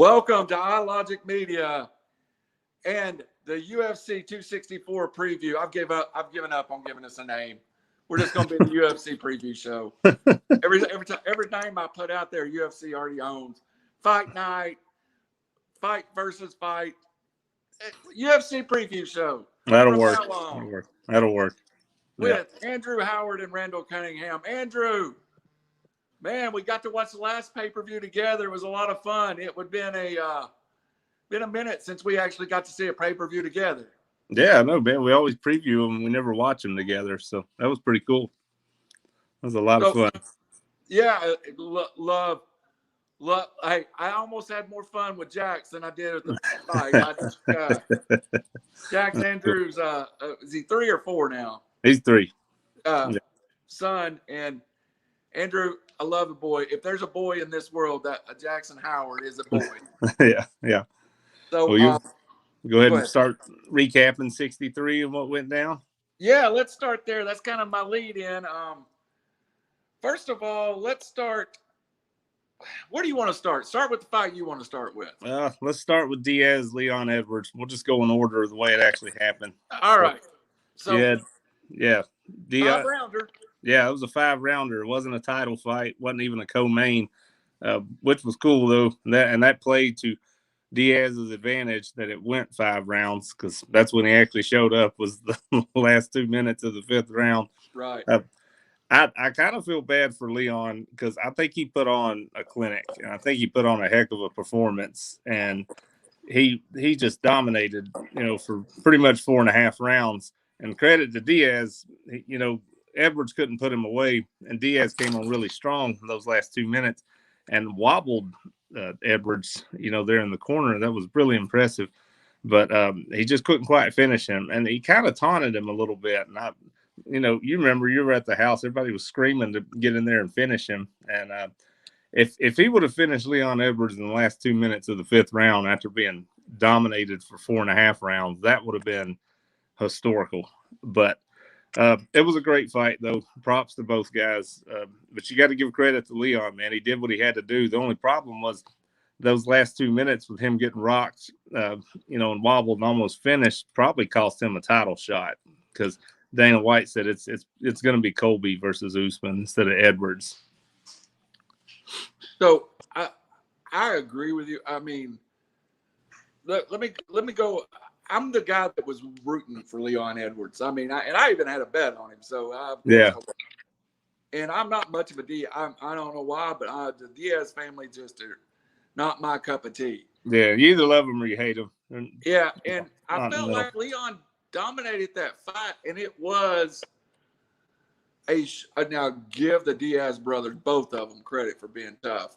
Welcome to RiverCity-Media and the UFC 264 preview. I've given up on giving us a name. We're just going to be the UFC preview show. Every name I put out there, UFC already owns. Fight night, fight versus fight, UFC preview show. That'll work. With Andrew Howard and Randall Cunningham. Andrew, man, we got to watch the last pay-per-view together. It was a lot of fun. It would been a minute since we actually got to see a pay-per-view together. Yeah, I know, man. We always preview them. We never watch them together, so that was pretty cool. It was a lot of fun. Yeah, love. I almost had more fun with Jax than I did at the fight. Jax Andrews, is he 3 or 4 now? He's 3. Son, and Andrew, I love a boy. If there's a boy in this world, that Jackson Howard is a boy. Yeah. So go ahead and start recapping 63 and what went down. Yeah, let's start there. That's kind of my lead in. First of all, let's start. Where do you want to start? Start with the fight you want to start with. Let's start with Diaz, Leon Edwards. We'll just go in order of the way it actually happened. All right. So yeah. 5-rounder. Yeah, it was a 5-rounder. It wasn't a title fight. Wasn't even a co-main, which was cool though. That played to Diaz's advantage that it went 5 rounds, because that's when he actually showed up, was the last 2 minutes of the 5th round. Right. I kind of feel bad for Leon, because I think he put on a clinic, and I think he put on a heck of a performance, and he just dominated, for pretty much 4.5 rounds. And credit to Diaz, Edwards couldn't put him away, and Diaz came on really strong in those last 2 minutes and wobbled Edwards, there in the corner. That was really impressive, but he just couldn't quite finish him, and he kind of taunted him a little bit. And you remember you were at the house; everybody was screaming to get in there and finish him. And if he would have finished Leon Edwards in the last 2 minutes of the 5th round after being dominated for 4.5 rounds, that would have been historical. But it was a great fight, though. Props to both guys. But you got to give credit to Leon, man. He did what he had to do. The only problem was those last 2 minutes with him getting rocked, and wobbled and almost finished, probably cost him a title shot, because Dana White said it's going to be Colby versus Usman instead of Edwards. So I agree with you. I mean, let me go. I'm the guy that was rooting for Leon Edwards. I mean, I even had a bet on him. So yeah. And I'm not much of a Diaz. I don't know why, but the Diaz family just are not my cup of tea. Yeah, you either love him or you hate him. Yeah, and I felt like Leon dominated that fight, and it was now give the Diaz brothers, both of them, credit for being tough.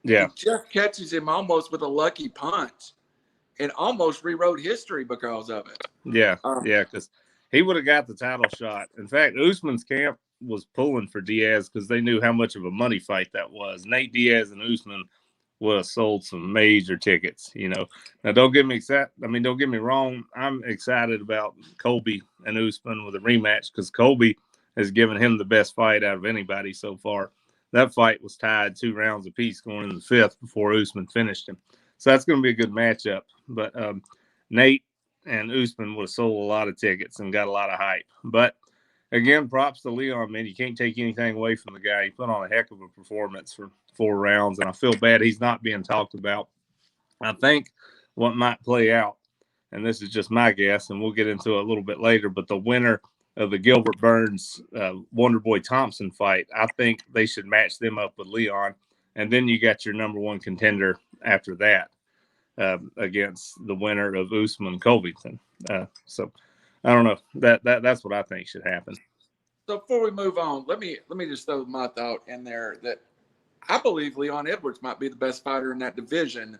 Yeah. He just catches him almost with a lucky punch and almost rewrote history because of it. Yeah, because he would have got the title shot. In fact, Usman's camp was pulling for Diaz because they knew how much of a money fight that was. Nate Diaz and Usman would have sold some major tickets, Now, don't get me wrong. I'm excited about Colby and Usman with a rematch, because Colby has given him the best fight out of anybody so far. That fight was tied 2 rounds apiece going in the 5th before Usman finished him. So that's going to be a good matchup. But Nate and Usman would have sold a lot of tickets and got a lot of hype. But again, props to Leon, man. You can't take anything away from the guy. He put on a heck of a performance for 4 rounds, and I feel bad he's not being talked about. I think what might play out, and this is just my guess, and we'll get into it a little bit later, but the winner of the Gilbert Burns Wonderboy Thompson fight, I think they should match them up with Leon, and then you got your number 1 contender after that against the winner of Usman Covington. So I don't know. That's what I think should happen. So before we move on, let me just throw my thought in there that I believe Leon Edwards might be the best fighter in that division,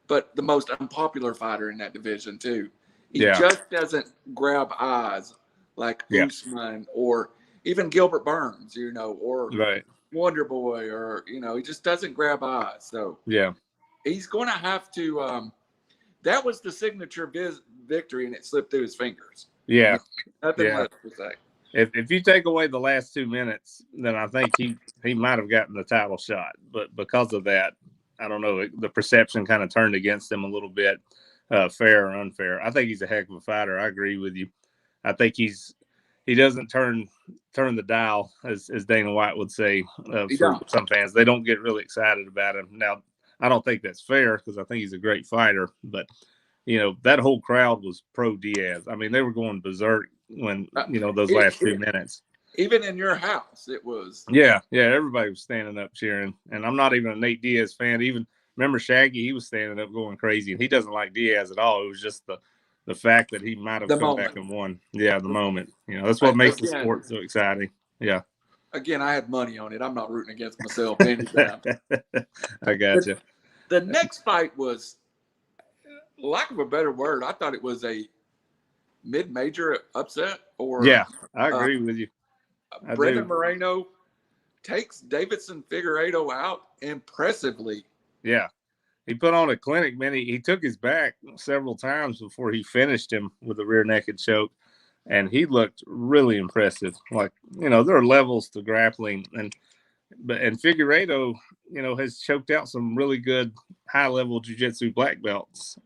but the most unpopular fighter in that division too. He just doesn't grab eyes like Usman or even Gilbert Burns, or right. Wonder Boy, or he just doesn't grab eyes. So he's going to have to. That was the signature victory, and it slipped through his fingers. Yeah, nothing less to say. If you take away the last 2 minutes, then I think he might have gotten the title shot. But because of that, I don't know, the perception kind of turned against him a little bit, fair or unfair. I think he's a heck of a fighter. I agree with you. I think he doesn't turn the dial, as Dana White would say, for some fans. They don't get really excited about him. Now, I don't think that's fair because I think he's a great fighter, but that whole crowd was pro Diaz. I mean, they were going berserk when those last 2 minutes. Even in your house, it was. Yeah, everybody was standing up cheering, and I'm not even a Nate Diaz fan. Even remember Shaggy, he was standing up going crazy, and he doesn't like Diaz at all. It was just the fact that he might have come back and won. Yeah, the moment. That's what makes the sport so exciting. Yeah. Again, I had money on it. I'm not rooting against myself anytime. I got you. The next fight was, lack of a better word, I thought it was a mid-major upset. Yeah, I agree with you. Brendan Moreno takes Davidson Figueiredo out impressively. Yeah. He put on a clinic, man. He took his back several times before he finished him with a rear naked choke, and he looked really impressive. Like, there are levels to grappling, and Figueiredo, has choked out some really good high-level jiu-jitsu black belts,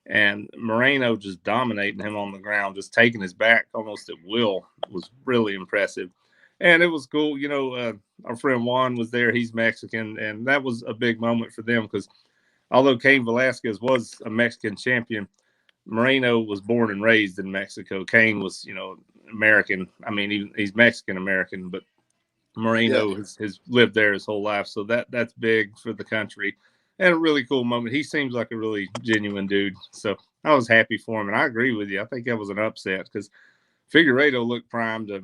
and Moreno just dominating him on the ground, just taking his back almost at will, was really impressive. And it was cool. Our friend Juan was there. He's Mexican, and that was a big moment for them because although Cain Velasquez was a Mexican champion, Moreno was born and raised in Mexico. Cain was, American. I mean, he's Mexican-American, but Moreno has lived there his whole life. So that's big for the country and a really cool moment. He seems like a really genuine dude. So I was happy for him. And I agree with you. I think that was an upset because Figueiredo looked primed to,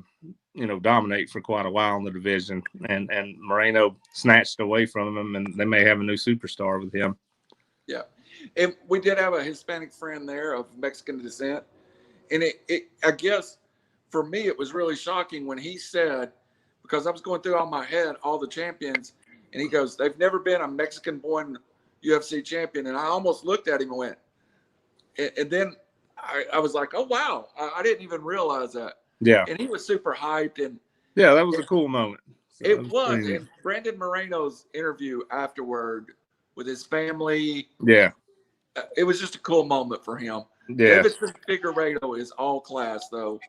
dominate for quite a while in the division. And Moreno snatched away from him, and they may have a new superstar with him. Yeah. And we did have a Hispanic friend there of Mexican descent. And I guess for me, it was really shocking when he said, because I was going through on my head all the champions, and he goes, they've never been a Mexican-born UFC champion. And I almost looked at him and went, and then I was like, oh, wow, I didn't even realize that. Yeah. And he was super hyped. And yeah, that was a cool moment. So it was. And Brandon Moreno's interview afterward with his family. Yeah. It was just a cool moment for him. Yeah. Davidson Figueiredo is all class, though.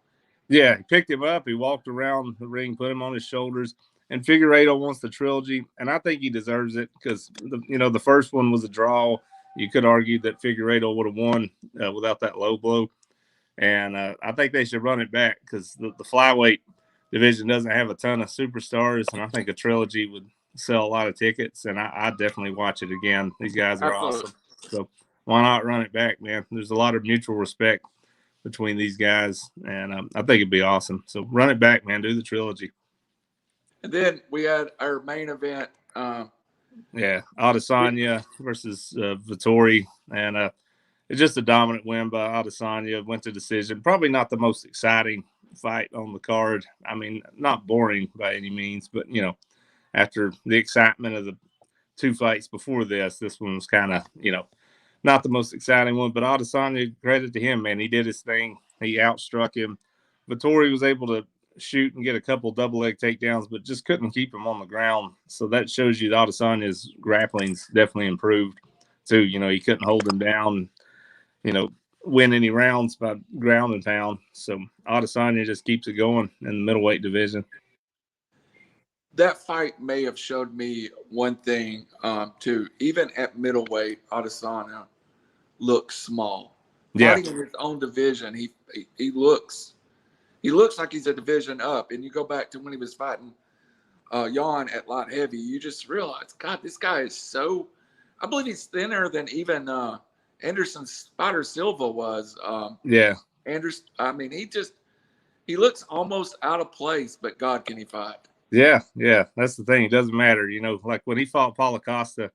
Yeah, he picked him up. He walked around the ring, put him on his shoulders. And Figueiredo wants the trilogy, and I think he deserves it because, the first one was a draw. You could argue that Figueiredo would have won without that low blow. And I think they should run it back because the flyweight division doesn't have a ton of superstars, and I think a trilogy would sell a lot of tickets, and I definitely watch it again. These guys are awesome. So why not run it back, man? There's a lot of mutual respect between these guys, and I think it'd be awesome. So run it back, man. Do the trilogy. And then we had our main event. Adesanya versus Vettori, and it's just a dominant win by Adesanya. Went to decision. Probably not the most exciting fight on the card. I mean, not boring by any means, but, after the excitement of the two fights before this one was kind of, not the most exciting one. But Adesanya, credit to him, man. He did his thing. He outstruck him. Vettori was able to shoot and get a couple double leg takedowns, but just couldn't keep him on the ground. So that shows you that Adesanya's grappling's definitely improved too. He couldn't hold him down, win any rounds by ground and pound. So Adesanya just keeps it going in the middleweight division. That fight may have showed me one thing too. Even at middleweight, Adesanya looks small. Fighting in his own division, he looks like he's a division up. And you go back to when he was fighting Jan at light heavy, you just realize, God, this guy is so. I believe he's thinner than even Anderson Spider Silva was. Anderson. I mean, he looks almost out of place. But God, can he fight? Yeah, that's the thing. It doesn't matter, like when he fought Paulo Costa,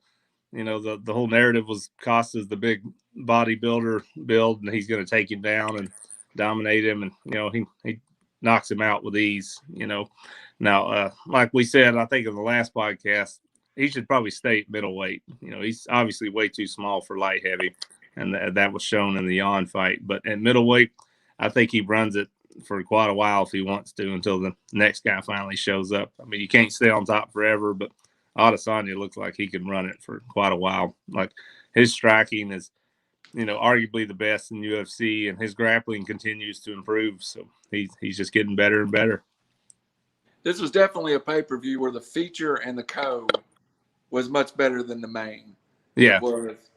the whole narrative was Costa's the big bodybuilder build, and he's going to take him down and dominate him, and he knocks him out with ease. Now, like we said, I think in the last podcast, he should probably stay at middleweight. He's obviously way too small for light heavy, and that was shown in the Jan fight. But at middleweight, I think he runs it for quite a while if he wants to, until the next guy finally shows up. I mean, you can't stay on top forever, but Adesanya looks like he can run it for quite a while. Like his striking is, arguably the best in UFC, and his grappling continues to improve. So he's just getting better and better. This was definitely a pay-per-view where the feature and the co was much better than the main. Yeah.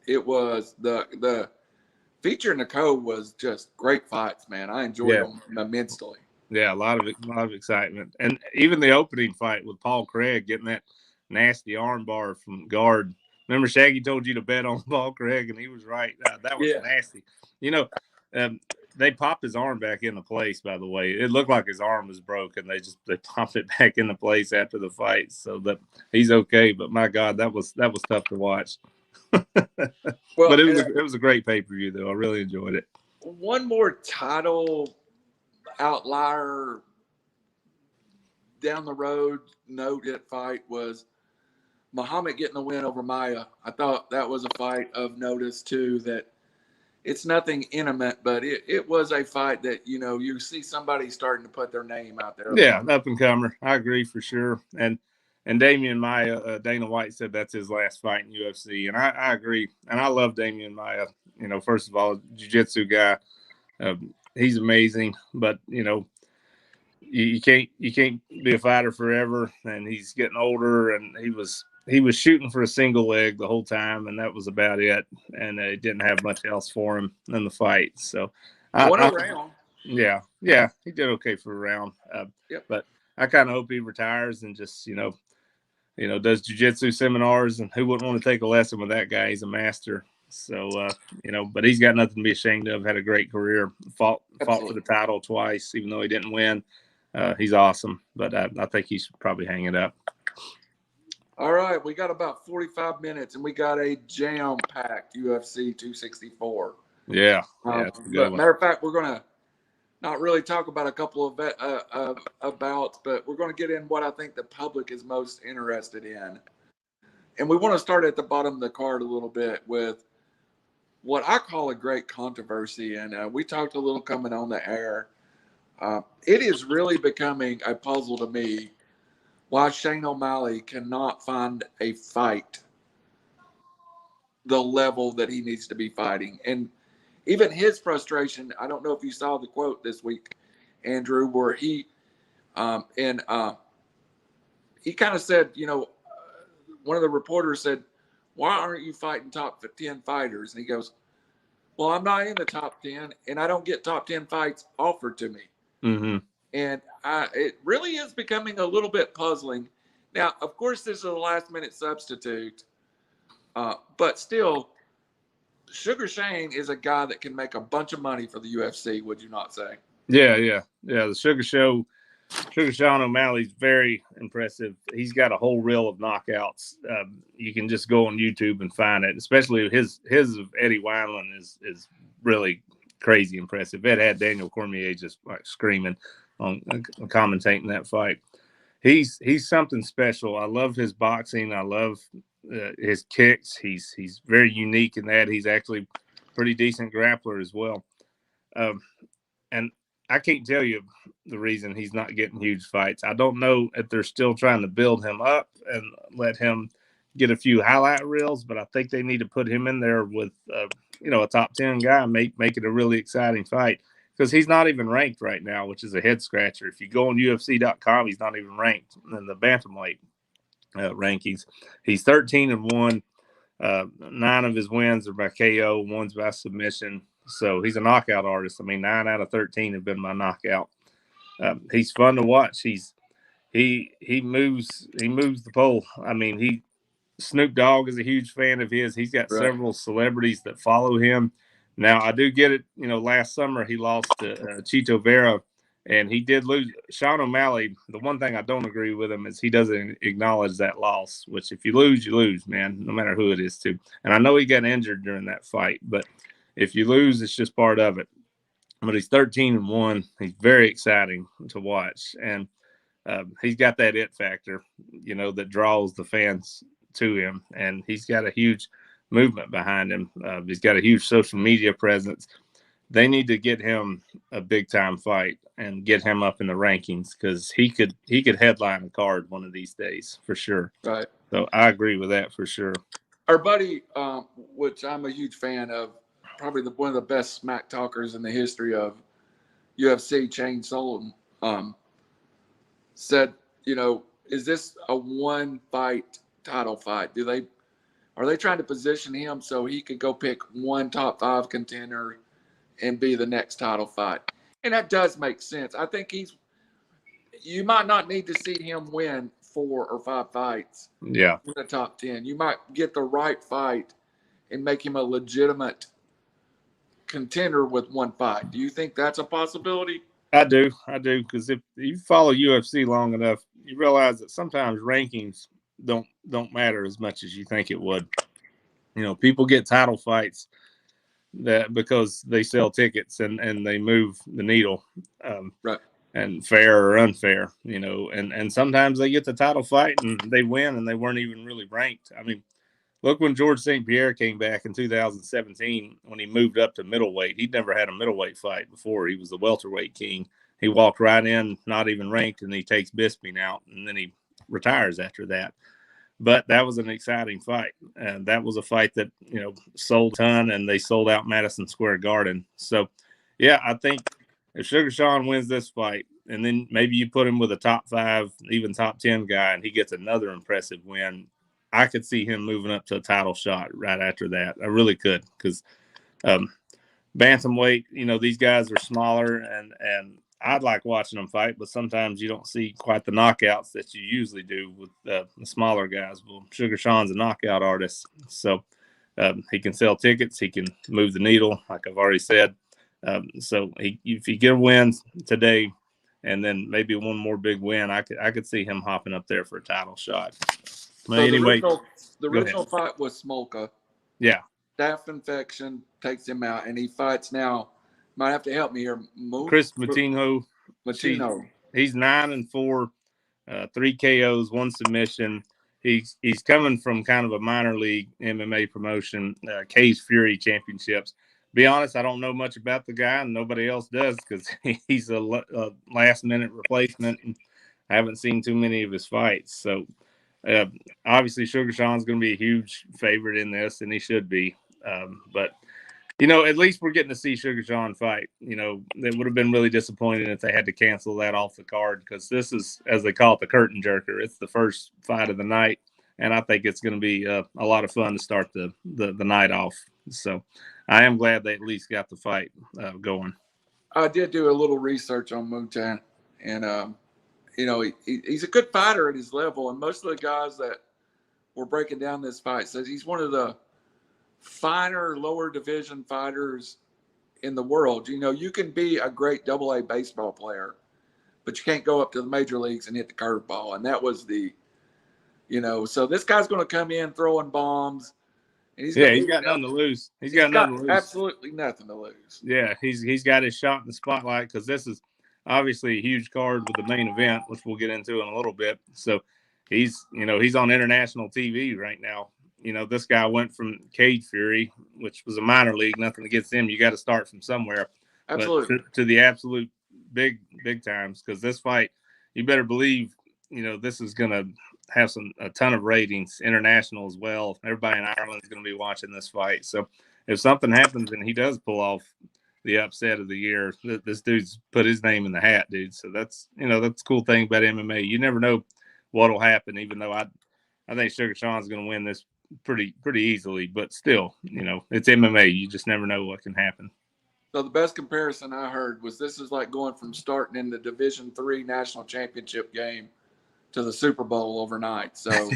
It was the feature and the co was just great fights, man. I enjoyed them immensely. Yeah, a lot of excitement. And even the opening fight with Paul Craig getting that nasty arm bar from guard. Remember Shaggy told you to bet on Paul Craig, and he was right. That was nasty. They popped his arm back into place, by the way. It looked like his arm was broken. They popped it back into place after the fight so that he's okay. But my God, that was tough to watch. But it was a great pay-per-view, though. I really enjoyed it. One more title outlier down the road no-hit fight was Muhammad getting the win over Maia. I thought that was a fight of notice, too, that it's nothing intimate, but it was a fight that, you see somebody starting to put their name out there. Yeah, up-and-comer. I agree for sure. And Damian Maia, Dana White said that's his last fight in UFC, and I agree. And I love Damian Maia. First of all, jiu-jitsu guy. He's amazing, but you can't be a fighter forever. And he's getting older, and he was shooting for a single leg the whole time, and that was about it. And he didn't have much else for him in the fight. So, one round. Yeah, he did okay for a round. But I kind of hope he retires and just does jiu-jitsu seminars. And who wouldn't want to take a lesson with that guy? He's a master. So, but he's got nothing to be ashamed of. Had a great career. Fought for the title twice, even though he didn't win. He's awesome. But I think he should probably hang it up. All right. We got about 45 minutes, and we got a jam-packed UFC 264. Yeah. But matter of fact, we're going to not really talk about a couple of bouts, but we're going to get in what I think the public is most interested in. And we want to start at the bottom of the card a little bit with what I call a great controversy. And we talked a little coming on the air. It is really becoming a puzzle to me why Shane O'Malley cannot find a fight the level that he needs to be fighting. And even his frustration, I don't know if you saw the quote this week, Andrew, where he kind of said, one of the reporters said, "Why aren't you fighting top 10 fighters?" And he goes, "Well, I'm not in the top 10, and I don't get top 10 fights offered to me." Mm-hmm. And it really is becoming a little bit puzzling. Now, of course, this is a last-minute substitute, but still, Sugar Shane is a guy that can make a bunch of money for the UFC, would you not say? Yeah. The Sugar Sean O'Malley's very impressive. He's got a whole reel of knockouts. You can just go on YouTube and find it. Especially his of Eddie Wineland is really crazy impressive. It had Daniel Cormier just like screaming on commentating that fight. He's something special. I love his boxing. I love his kicks. He's very unique in that. He's actually pretty decent grappler as well. And I can't tell you the reason he's not getting huge fights. I don't know if they're still trying to build him up and let him get a few highlight reels, but I think they need to put him in there with, a top 10 guy and make it a really exciting fight, because he's not even ranked right now, which is a head scratcher. If you go on UFC.com, he's not even ranked in the bantamweight rankings. He's 13-1. 9 of his wins are by KO, 1's by submission. So he's a knockout artist. I mean, 9 out of 13 have been my knockout. He's fun to watch. He moves the pole. I mean, Snoop Dogg is a huge fan of his. He's got several celebrities that follow him. Now, I do get it. Last summer he lost to Chito Vera, and he did lose. Sean O'Malley, the one thing I don't agree with him is he doesn't acknowledge that loss, which if you lose, man, no matter who it is too. And I know he got injured during that fight, but if you lose, it's just part of it. But he's 13-1. He's very exciting to watch. And he's got that it factor, that draws the fans to him. And he's got a huge movement behind him. He's got a huge social media presence. They need to get him a big-time fight and get him up in the rankings, because he could headline a card one of these days for sure. Right. So I agree with that for sure. Our buddy, which I'm a huge fan of, probably one of the best smack talkers in the history of UFC, Shane Sullivan, said, is this a one fight title fight? Are they trying to position him so he could go pick one top 5 contender and be the next title fight? And that does make sense. I think you might not need to see him win 4 or 5 fights in the top 10. You might get the right fight and make him a legitimate contender with one fight. Do you think that's a possibility? I do, because if you follow UFC long enough, you realize that sometimes rankings don't matter as much as you think it would. People get title fights that because they sell tickets and they move the needle, right? And fair or unfair, and sometimes they get the title fight and they win and they weren't even really ranked. I mean, look when George St. Pierre came back in 2017 when he moved up to middleweight. He'd never had a middleweight fight before. He was the welterweight king. He walked right in, not even ranked, and he takes Bisping out, and then he retires after that. But that was an exciting fight. And that was a fight that, sold a ton, and they sold out Madison Square Garden. So, yeah, I think if Sugar Sean wins this fight, and then maybe you put him with a top 5, even top 10 guy, and he gets another impressive win, I could see him moving up to a title shot right after that. I really could, because bantamweight, these guys are smaller, and I'd like watching them fight, but sometimes you don't see quite the knockouts that you usually do with the smaller guys. Well, Sugar Sean's a knockout artist, so he can sell tickets, he can move the needle, like I've already said. So if he get a win today, and then maybe one more big win, I could see him hopping up there for a title shot. But so anyway, the original fight was Smolka. Yeah. Staph infection takes him out, and he fights now. Might have to help me here. Kris Moutinho. Moutinho. He's 9-4, 3 KOs, 1 submission. He's coming from kind of a minor league MMA promotion, Cage Fury Championships. Be honest, I don't know much about the guy, and nobody else does, because he's a last-minute replacement, and I haven't seen too many of his fights. So, obviously, Sugar Sean's going to be a huge favorite in this, and he should be. But, at least we're getting to see Sugar Sean fight. It would have been really disappointing if they had to cancel that off the card, because this is, as they call it, the curtain jerker. It's the first fight of the night, and I think it's going to be a lot of fun to start the night off. So I am glad they at least got the fight going. I did do a little research on Moutinho, and he's a good fighter at his level, and most of the guys that were breaking down this fight says he's one of the finer lower division fighters in the world. You can be a great AA baseball player, but you can't go up to the major leagues and hit the curveball. And that was so this guy's going to come in throwing bombs. And he's got nothing to lose. He's got nothing to lose. Absolutely nothing to lose. Yeah, he's got his shot in the spotlight, because this is obviously a huge card with the main event, which we'll get into in a little bit. So he's on international TV right now. This guy went from Cage Fury, which was a minor league, nothing against him. You got to start from somewhere. Absolutely. But to the absolute big times, because this fight, you better believe, this is going to have a ton of ratings, international as well. Everybody in Ireland is going to be watching this fight. So if something happens and he does pull off the upset of the year, this dude's put his name in the hat, dude. So that's the cool thing about MMA. You never know what'll happen, even though I think Sugar Sean's going to win this pretty easily, but still, it's MMA. You just never know what can happen. So the best comparison I heard was this is like going from starting in the Division III national championship game to the Super Bowl overnight. So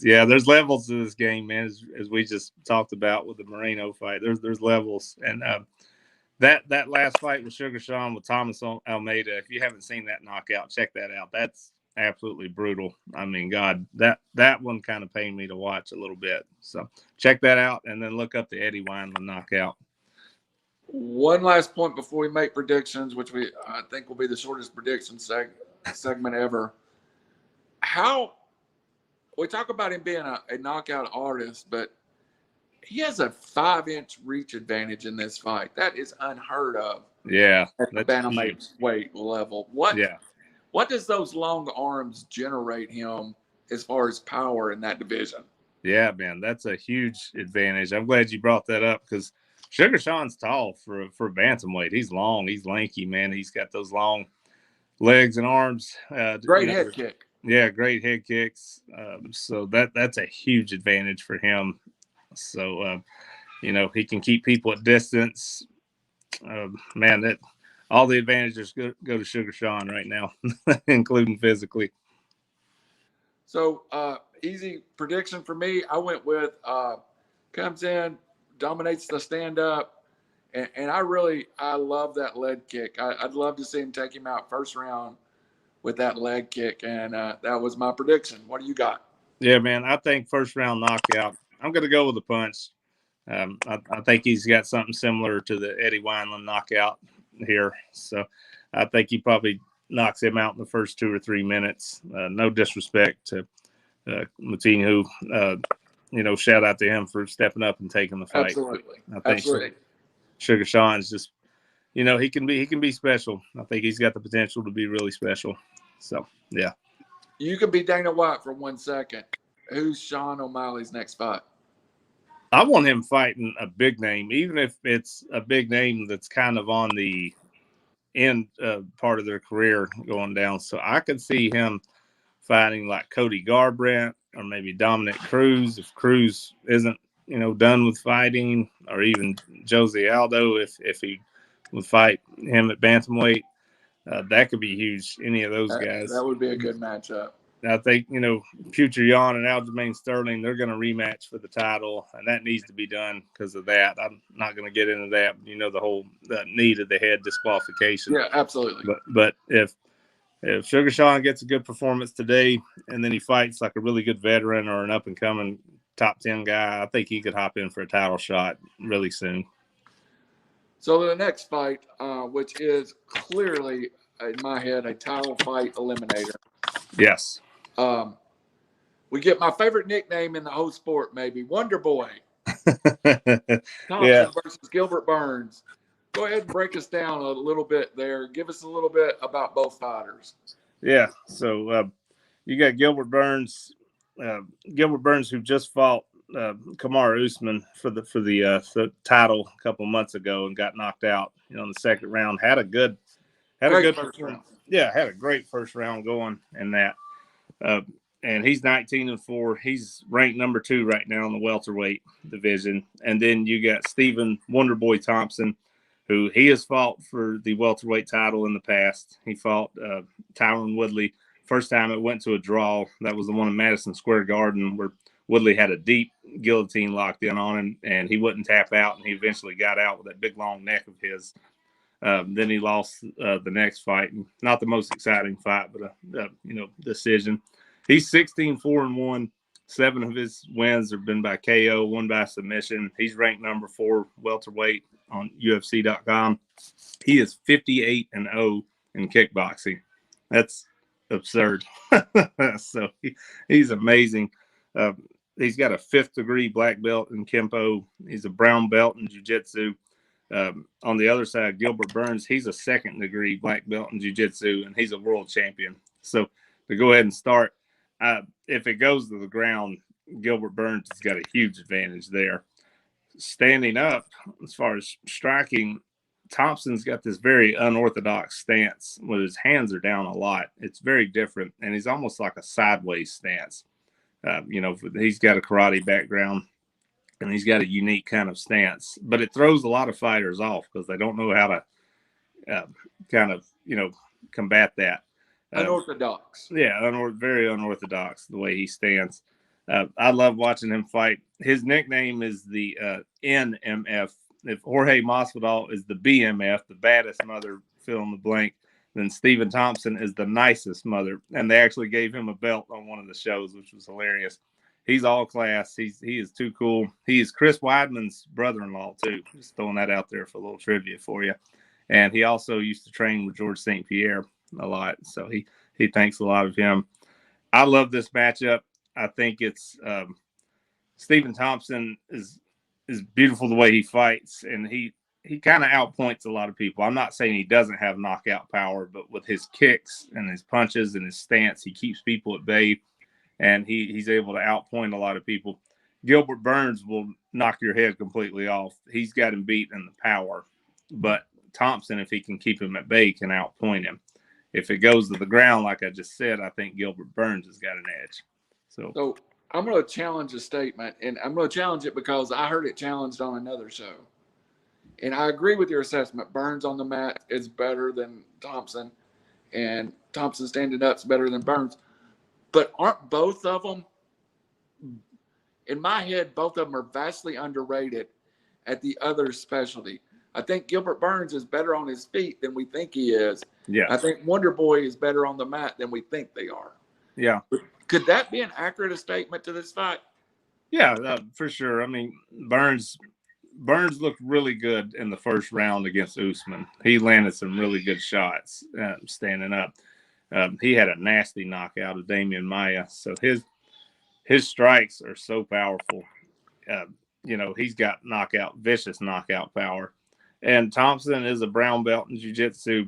yeah, there's levels to this game, man, as we just talked about with the Moreno fight. There's levels. And that last fight with Sugar Sean with Thomas Almeida, if you haven't seen that knockout, check that out. That's absolutely brutal. I mean, God, that one kind of pained me to watch a little bit. So check that out, and then look up the Eddie Wineland knockout. One last point before we make predictions, which I think will be the shortest prediction segment ever. How we talk about him being a knockout artist, but he has a 5-inch reach advantage in this fight. That is unheard of. Yeah, at the bantamweight weight level. What does those long arms generate him as far as power in that division. Yeah, man, that's a huge advantage. I'm glad you brought that up because Sugar Sean's tall for bantamweight. He's long, he's lanky, man. He's got those long legs and arms. Great head kick. Yeah, great head kicks. So that's a huge advantage for him. So he can keep people at distance. Man, that all the advantages go to Sugar Sean right now, including physically. So easy prediction for me. I went with comes in, dominates the stand up, and I love that leg kick. I'd love to see him take him out first round with that leg kick, and that was my prediction. What do you got? Yeah, man, I think first round knockout. I'm going to go with a punch. I think he's got something similar to the Eddie Wineland knockout here. So I think he probably knocks him out in the first 2 or 3 minutes. No disrespect to Moutinho. Shout out to him for stepping up and taking the fight. Absolutely. I think Sugar Sean's just, he can be special. I think he's got the potential to be really special. So, yeah. You can be Dana White for 1 second. Who's Sean O'Malley's next fight? I want him fighting a big name, even if it's a big name that's kind of on the end part of their career going down. So I could see him fighting like Cody Garbrandt or maybe Dominic Cruz if Cruz isn't, done with fighting, or even Jose Aldo if he would fight him at bantamweight. That could be huge. Any of those guys. That would be a good matchup. I think, Future Yan and Aljamain Sterling, they're going to rematch for the title, and that needs to be done because of that. I'm not going to get into that. The whole need of the head disqualification. Yeah, absolutely. But if Sugar Sean gets a good performance today and then he fights like a really good veteran or an up-and-coming top 10 guy, I think he could hop in for a title shot really soon. So the next fight, which is clearly, in my head, a title fight eliminator. Yes. We get my favorite nickname in the whole sport, maybe Wonder Boy. Thompson versus Gilbert Burns. Go ahead and break us down a little bit there. Give us a little bit about both fighters. Yeah. So you got Gilbert Burns, who just fought Kamaru Usman for the title a couple months ago and got knocked out. In the second round. Had a good first round. Yeah, had a great first round going in that. And he's 19-4. He's ranked number 2 right now in the welterweight division. And then you got Stephen Wonderboy Thompson, who he has fought for the welterweight title in the past. He fought Tyron Woodley. First time it went to a draw. That was the one in Madison Square Garden where Woodley had a deep guillotine locked in on him, and he wouldn't tap out, and he eventually got out with that big, long neck of his. Then he lost the next fight. Not the most exciting fight, but a decision. He's 16-4-1. 7 of his wins have been by KO, 1 by submission. He's ranked number 4 welterweight on UFC.com. He is 58-0 in kickboxing. That's absurd. So he's amazing. He's got a 5th degree black belt in Kempo. He's a brown belt in jiu-jitsu. On the other side, Gilbert Burns, he's a 2nd degree black belt in jiu-jitsu, and he's a world champion. So to go ahead and start, if it goes to the ground, Gilbert Burns has got a huge advantage there. Standing up, as far as striking, Thompson's got this very unorthodox stance where his hands are down a lot. It's very different, and he's almost like a sideways stance. He's got a karate background, and he's got a unique kind of stance. But it throws a lot of fighters off because they don't know how to combat that. Unorthodox. Very unorthodox the way he stands. I love watching him fight. His nickname is the NMF. If Jorge Masvidal is the BMF, the baddest mother, fill in the blank, then Stephen Thompson is the nicest mother. And they actually gave him a belt on one of the shows, which was hilarious. He's all class. He is too cool. He is Chris Weidman's brother-in-law, too. Just throwing that out there for a little trivia for you. And he also used to train with George St. Pierre a lot. So he thanks a lot of him. I love this matchup. I think it's Stephen Thompson is beautiful the way he fights, and he kind of outpoints a lot of people. I'm not saying he doesn't have knockout power, but with his kicks and his punches and his stance, he keeps people at bay. and he's able to outpoint a lot of people. Gilbert Burns will knock your head completely off. He's got him beat in the power, but Thompson, if he can keep him at bay, can outpoint him. If it goes to the ground, like I just said, I think Gilbert Burns has got an edge. So I'm going to challenge a statement, and I'm going to challenge it because I heard it challenged on another show. And I agree with your assessment. Burns on the mat is better than Thompson, and Thompson standing up is better than Burns. But aren't both of them, in my head, both of them are vastly underrated at the other specialty. I think Gilbert Burns is better on his feet than we think he is. Yeah. I think Wonder Boy is better on the mat than we think they are. Yeah. Could that be an accurate statement to this fight? Yeah, for sure. I mean, Burns looked really good in the first round against Usman. He landed some really good shots standing up. He had a nasty knockout of Damian Maia. So his strikes are so powerful. He's got vicious knockout power. And Thompson is a brown belt in jiu-jitsu.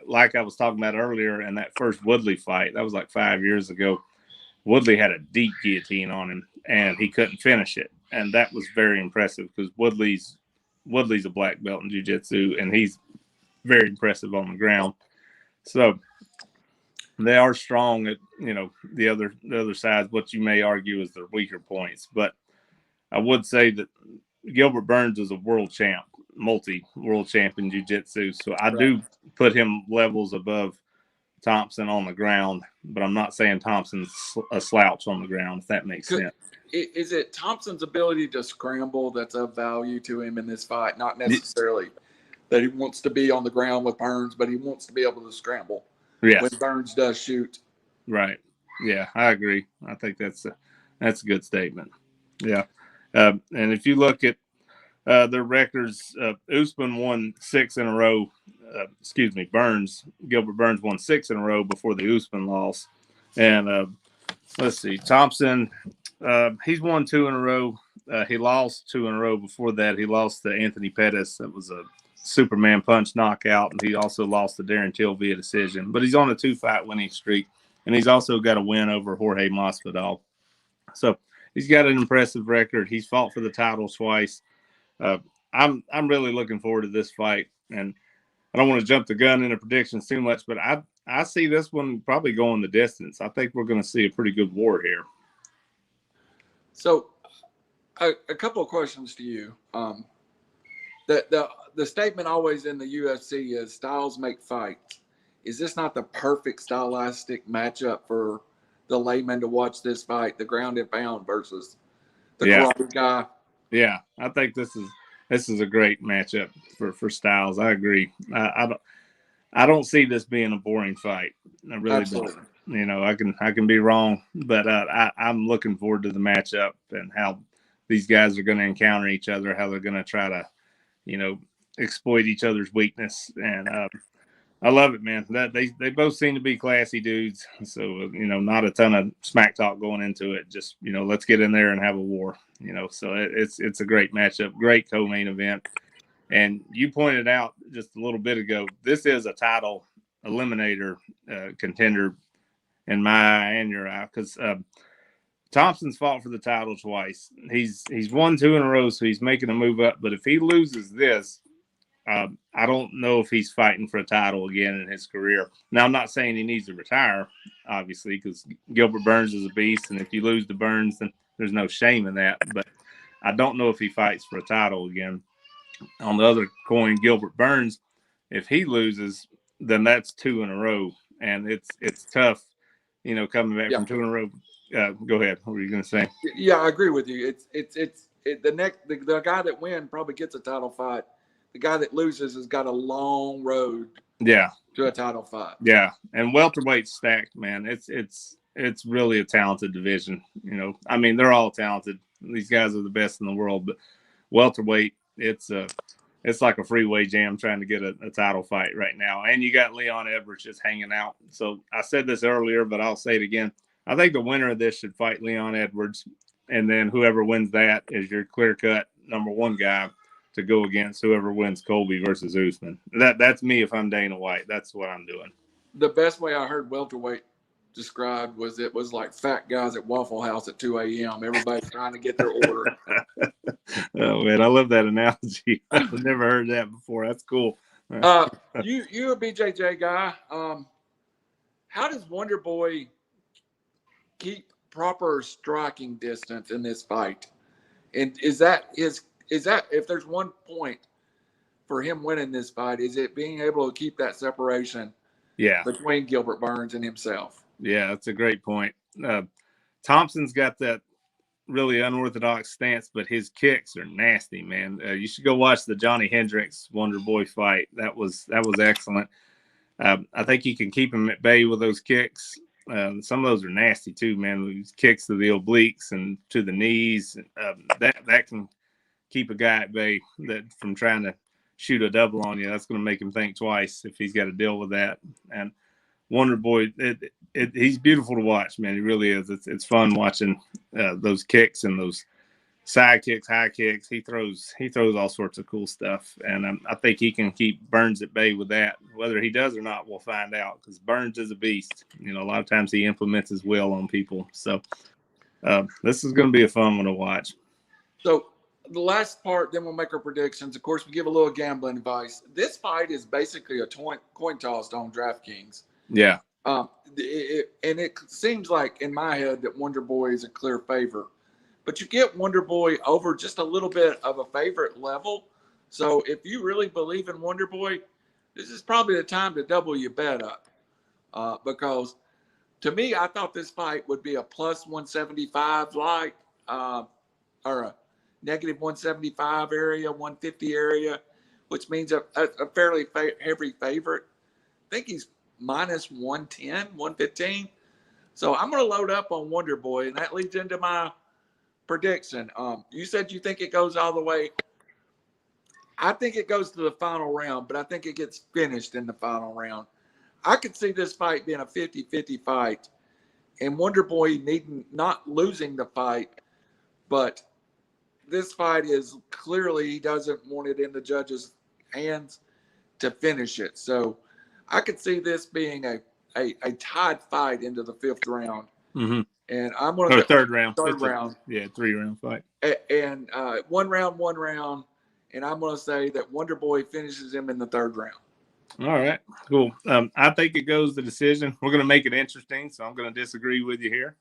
Like I was talking about earlier in that first Woodley fight, that was like 5 years ago. Woodley had a deep guillotine on him, and he couldn't finish it. And that was very impressive because Woodley's a black belt in jiu-jitsu, and he's very impressive on the ground. So they are strong at, the other side, what you may argue is their weaker points. But I would say that Gilbert Burns is a world champ, multi-world champ in jiu-jitsu. So I do put him levels above Thompson on the ground, but I'm not saying Thompson's a slouch on the ground, if that makes sense. Is it Thompson's ability to scramble that's of value to him in this fight? Not necessarily that he wants to be on the ground with Burns, but he wants to be able to scramble when Burns does shoot. Right. Yeah, I agree. I think that's a good statement. Yeah. And if you look at their records, Usman won 6 in a row. Gilbert Burns won 6 in a row before the Usman loss. And let's see, Thompson, he's won 2 in a row. He lost 2 in a row before that. He lost to Anthony Pettis. That was a Superman punch knockout. And he also lost to Darren Till via decision. But he's on a 2-fight winning streak. And he's also got a win over Jorge Masvidal. So he's got an impressive record. He's fought for the title twice. I'm really looking forward to this fight, and I don't want to jump the gun into predictions too much, but I see this one probably going the distance. I think we're going to see a pretty good war here. So, a couple of questions to you. The statement always in the UFC is styles make fights. Is this not the perfect stylistic matchup for the layman to watch this fight, the ground and pound versus the karate guy? Yeah, I think this is a great matchup for styles. I agree. I don't see this being a boring fight. I really don't. I can be wrong, but I'm looking forward to the matchup and how these guys are going to encounter each other, how they're going to try to, exploit each other's weakness. And I love it, man. That they both seem to be classy dudes. So, not a ton of smack talk going into it. Just, let's get in there and have a war. So it's a great matchup, great co-main event. And you pointed out just a little bit ago, this is a title eliminator contender in my eye and your eye, because Thompson's fought for the title twice. He's won 2 in a row, so he's making a move up. But if he loses this, I don't know if he's fighting for a title again in his career. Now, I'm not saying he needs to retire, obviously, because Gilbert Burns is a beast, and if you lose to Burns, then there's no shame in that. But I don't know if he fights for a title again. On the other coin, Gilbert Burns, if he loses, then that's 2 in a row, and it's tough, coming back from 2 in a row. Go ahead. What were you going to say? Yeah, I agree with you. The guy that wins probably gets a title fight. The guy that loses has got a long road. To a title fight. Yeah, and welterweight's stacked, man. It's really a talented division. They're all talented. These guys are the best in the world, but welterweight, it's like a freeway jam trying to get a title fight right now. And you got Leon Edwards just hanging out. So I said this earlier, but I'll say it again. I think the winner of this should fight Leon Edwards, and then whoever wins that is your clear-cut number 1 guy to go against whoever wins Colby versus Usman. That's me if I'm Dana White. That's what I'm doing. The best way I heard welterweight described was it was like fat guys at Waffle House at 2 a.m. Everybody's trying to get their order. Oh man, I love that analogy. I've never heard that before. That's cool. You a BJJ guy. How does Wonder Boy keep proper striking distance in this fight? And is that if there's one point for him winning this fight, is it being able to keep that separation between Gilbert Burns and himself? Yeah, that's a great point. Thompson's got that really unorthodox stance, but his kicks are nasty, man. You should go watch the Johnny Hendricks Wonder Boy fight. That was excellent. I think you can keep him at bay with those kicks. Some of those are nasty too, man. These kicks to the obliques and to the knees. That can keep a guy at bay from trying to shoot a double on you. That's going to make him think twice if he's got to deal with that. And Wonder Boy, he's beautiful to watch, man. He really is. It's fun watching those kicks and those side kicks, high kicks. He throws all sorts of cool stuff, and I think he can keep Burns at bay with that. Whether he does or not, we'll find out, because Burns is a beast. You know, a lot of times he implements his will on people. So this is going to be a fun one to watch. So the last part, then we'll make our predictions. Of course, we give a little gambling advice. This fight is basically a coin toss on DraftKings. Yeah. And it seems like in my head that Wonder Boy is a clear favorite, but you get Wonder Boy over just a little bit of a favorite level. So if you really believe in Wonder Boy, this is probably the time to double your bet up. Because to me, I thought this fight would be a plus 175 light, or a negative 175 area, 150 area, which means a fairly heavy favorite. I think he's minus 110, 115. So I'm going to load up on Wonder Boy, and that leads into my prediction. You said you think it goes all the way. I think it goes to the final round, but I think it gets finished in the final round. I could see this fight being a 50-50 fight, and Wonder Boy not losing the fight, but this fight is clearly he doesn't want it in the judges' hands to finish it. So I could see this being a tied fight into the fifth round. Mm-hmm. And I'm going to third round. Third round. 3-round fight. And 1 round. And I'm going to say that Wonder Boy finishes him in the third round. All right, cool. I think it goes the decision. We're going to make it interesting, so I'm going to disagree with you here.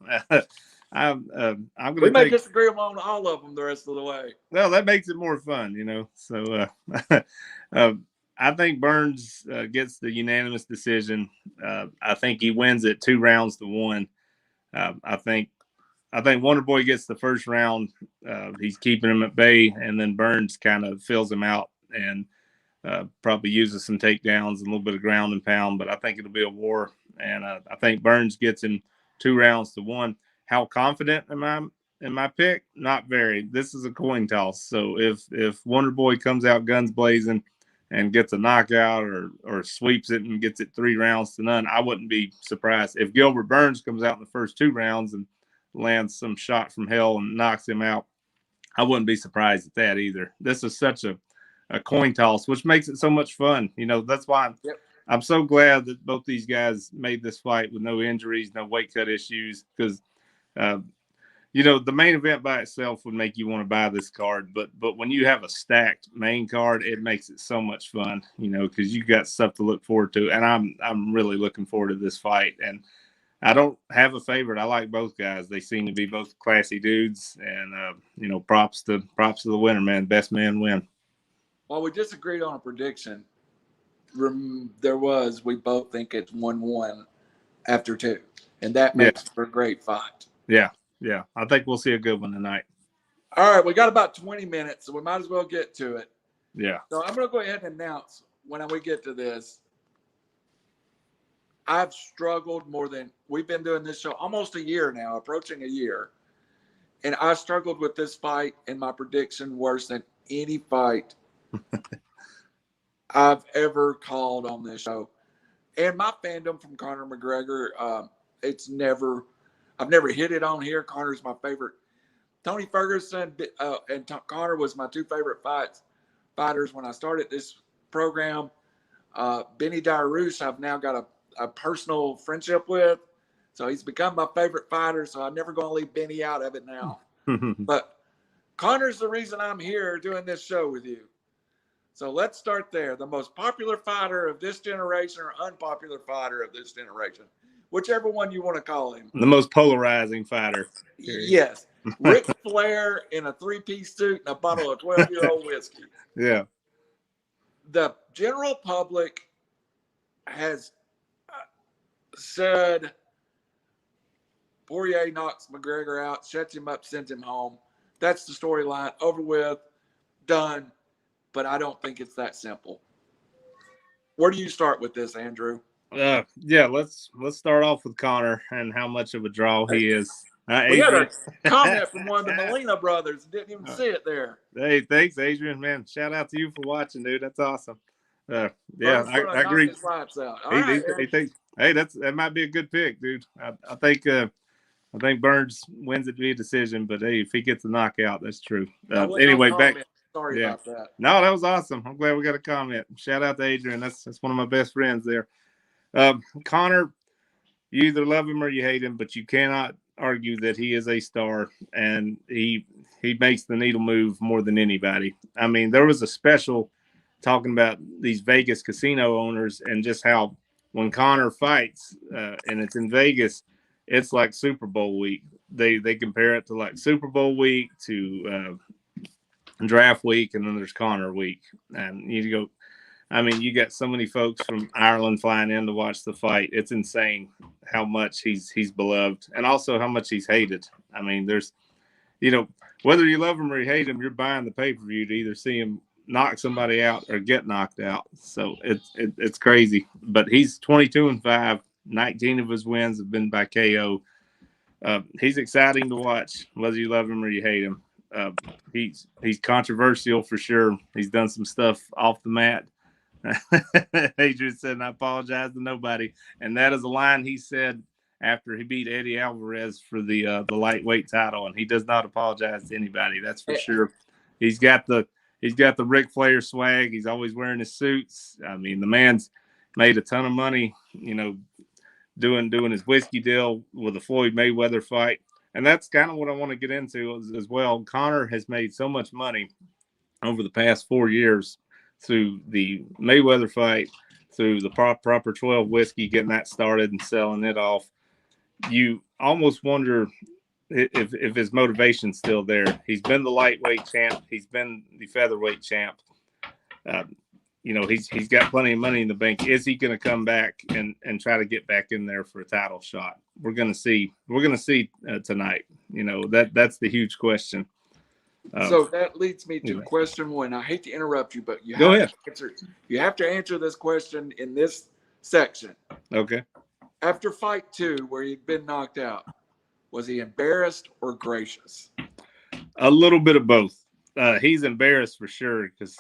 I'm going to. We may disagree on all of them the rest of the way. Well, that makes it more fun, you know. So I think Burns gets the unanimous decision. I think he wins it 2 rounds to 1. I think Wonder Boy gets the first round. He's keeping him at bay, and then Burns kind of fills him out and probably uses some takedowns and a little bit of ground and pound. But I think it'll be a war, and I think Burns gets him 2 rounds to 1. How confident am I in my pick? Not very. This is a coin toss. So if Wonder Boy comes out guns blazing and gets a knockout or sweeps it and gets it 3 rounds to none, I wouldn't be surprised. If Gilbert Burns comes out in the first 2 rounds and lands some shot from hell and knocks him out, I wouldn't be surprised at that either. This is such a coin toss, which makes it so much fun. You know, that's why I'm so glad that both these guys made this fight with no injuries, no weight cut issues, because you know, the main event by itself would make you want to buy this card, but when you have a stacked main card, it makes it so much fun, you know, because you got stuff to look forward to, and I'm really looking forward to this fight. And I don't have a favorite. I like both guys. They seem to be both classy dudes, and you know, props to the winner, man. Best man win. Well, we disagreed on a prediction. We both think it's 1-1 after 2, and that makes for a great fight. Yeah. I think we'll see a good one tonight. All right, we got about 20 minutes, so we might as well get to it. Yeah. So I'm going to go ahead and announce when we get to this. I've struggled more than we've been doing this show almost a year now, approaching a year. And I struggled with this fight and my prediction worse than any fight I've ever called on this show. And my fandom from Conor McGregor, I've never hit it on here. Conor's my favorite. Tony Ferguson and Conor was my 2 favorite fighters when I started this program. Benny Dariush, I've now got a personal friendship with. So he's become my favorite fighter. So I'm never going to leave Benny out of it now. But Conor's the reason I'm here doing this show with you. So let's start there. The most popular fighter of this generation or unpopular fighter of this generation, whichever one you want to call him. The most polarizing fighter. Yes. Ric Flair in a three-piece suit and a bottle of 12-year-old whiskey. Yeah. The general public has said Poirier knocks McGregor out, shuts him up, sends him home. That's the storyline. Over with, done. But I don't think it's that simple. Where do you start with this, Andrew? Yeah, let's start off with Conor and how much of a draw he is. We had a comment from one of the Molina brothers. Didn't even see it there. Hey, thanks, Adrian. Man, shout out to you for watching, dude. That's awesome. Yeah, I agree. He thinks, hey, that might be a good pick, dude. I think Burns wins it via decision, but hey, if he gets a knockout, that's true. Anyway, back. Sorry about that. No, that was awesome. I'm glad we got a comment. Shout out to Adrian. That's one of my best friends there. Conor, you either love him or you hate him, but you cannot argue that he is a star, and he makes the needle move more than anybody. I mean, there was a special talking about these Vegas casino owners and just how when Conor fights and it's in Vegas, it's like Super Bowl week. They compare it to like Super Bowl week to draft week, and then there's Conor week. And you got so many folks from Ireland flying in to watch the fight. It's insane how much he's beloved and also how much he's hated. I mean, there's, whether you love him or you hate him, you're buying the pay-per-view to either see him knock somebody out or get knocked out. So it's crazy. But he's 22-5. 19 of his wins have been by KO. He's exciting to watch, whether you love him or you hate him. He's controversial for sure. He's done some stuff off the mat. Adrian said, I apologize to nobody. And that is a line he said after he beat Eddie Alvarez for the lightweight title. And he does not apologize to anybody. That's for sure. He's got the Ric Flair swag. He's always wearing his suits. I mean, the man's made a ton of money, doing his whiskey deal with the Floyd Mayweather fight. And that's kind of what I want to get into as well. Conor has made so much money over the past 4 years through the Mayweather fight, through the proper 12 whiskey, getting that started and selling it off. You almost wonder if his motivation's still there. He's been the lightweight champ. He's been the featherweight champ. He's got plenty of money in the bank. Is he going to come back and try to get back in there for a title shot? We're going to see. We're going to see tonight. That's the huge question. So that leads me to question one. I hate to interrupt you, but you have to answer this question in this section. Okay. After fight 2, where he'd been knocked out, was he embarrassed or gracious? A little bit of both. He's embarrassed for sure, because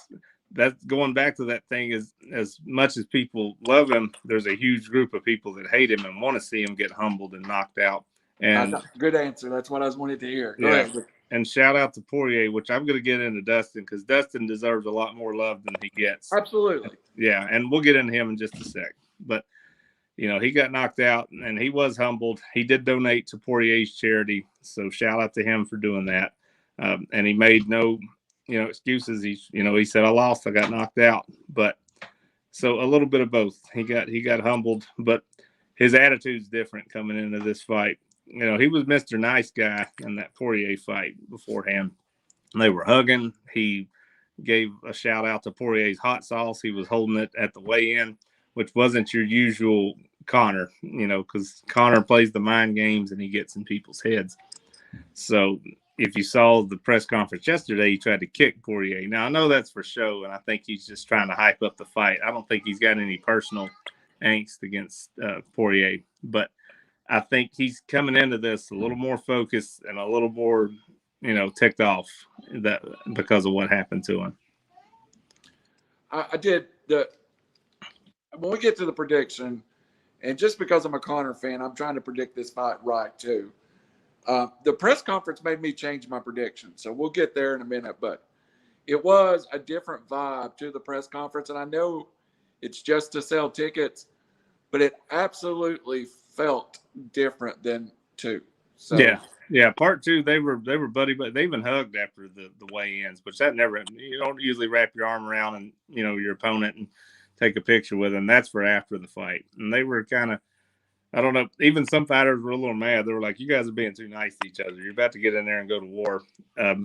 that's going back to that thing is, as much as people love him, there's a huge group of people that hate him and want to see him get humbled and knocked out. And good answer. That's what I was wanting to hear. Go ahead. And shout out to Poirier, which I'm going to get into Dustin, because Dustin deserves a lot more love than he gets. Absolutely. Yeah, and we'll get into him in just a sec. But, he got knocked out, and he was humbled. He did donate to Poirier's charity, so shout out to him for doing that. And he made no, excuses. He said, I lost, I got knocked out. But so a little bit of both. He got humbled, but his attitude's different coming into this fight. He was Mr. Nice Guy in that Poirier fight beforehand. They were hugging. He gave a shout out to Poirier's hot sauce. He was holding it at the weigh-in, which wasn't your usual Conor, because Conor plays the mind games and he gets in people's heads. So if you saw the press conference yesterday, he tried to kick Poirier. Now, I know that's for show, and I think he's just trying to hype up the fight. I don't think he's got any personal angst against Poirier, but I think he's coming into this a little more focused and a little more, ticked off that because of what happened to him. When we get to the prediction, and just because I'm a Conor fan, I'm trying to predict this fight right too. The press conference made me change my prediction, so we'll get there in a minute. But it was a different vibe to the press conference, and I know it's just to sell tickets, but it absolutely felt different than 2. So yeah. Part 2, they were buddy, but they even hugged after the weigh-ins, which that never. You don't usually wrap your arm around and your opponent and take a picture with them. That's for after the fight, and they were kind of. I don't know. Even some fighters were a little mad. They were like, "You guys are being too nice to each other. You're about to get in there and go to war."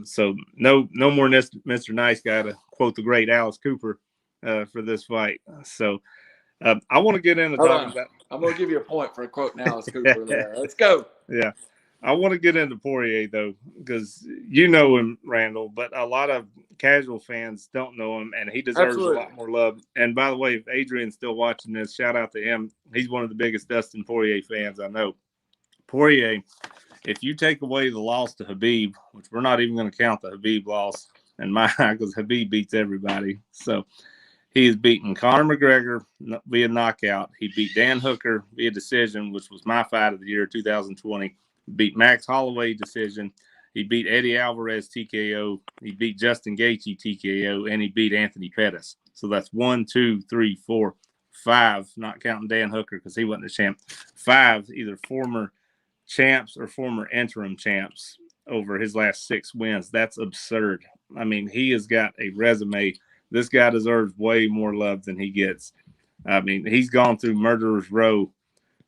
So no more Mr. Nice Guy, to quote the great Alice Cooper, for this fight. So I want to get into talking about. I'm going to give you a point for quoting Alice Cooper there. Let's go. Yeah. I want to get into Poirier, though, because you know him, Randall, but a lot of casual fans don't know him, and he deserves a lot more love. And by the way, if Adrian's still watching this, shout out to him. He's one of the biggest Dustin Poirier fans I know. Poirier, if you take away the loss to Khabib, which we're not even going to count the Khabib loss in my eye, because Khabib beats everybody. So he has beaten Conor McGregor via knockout. He beat Dan Hooker via decision, which was my fight of the year, 2020. Beat Max Holloway decision. He beat Eddie Alvarez TKO. He beat Justin Gaethje TKO, and he beat Anthony Pettis. So that's 1, 2, 3, 4, 5, not counting Dan Hooker because he wasn't a champ. 5 either former champs or former interim champs over his last 6 wins. That's absurd. I mean, he has got a resume. This guy deserves way more love than he gets. I mean, he's gone through murderer's row.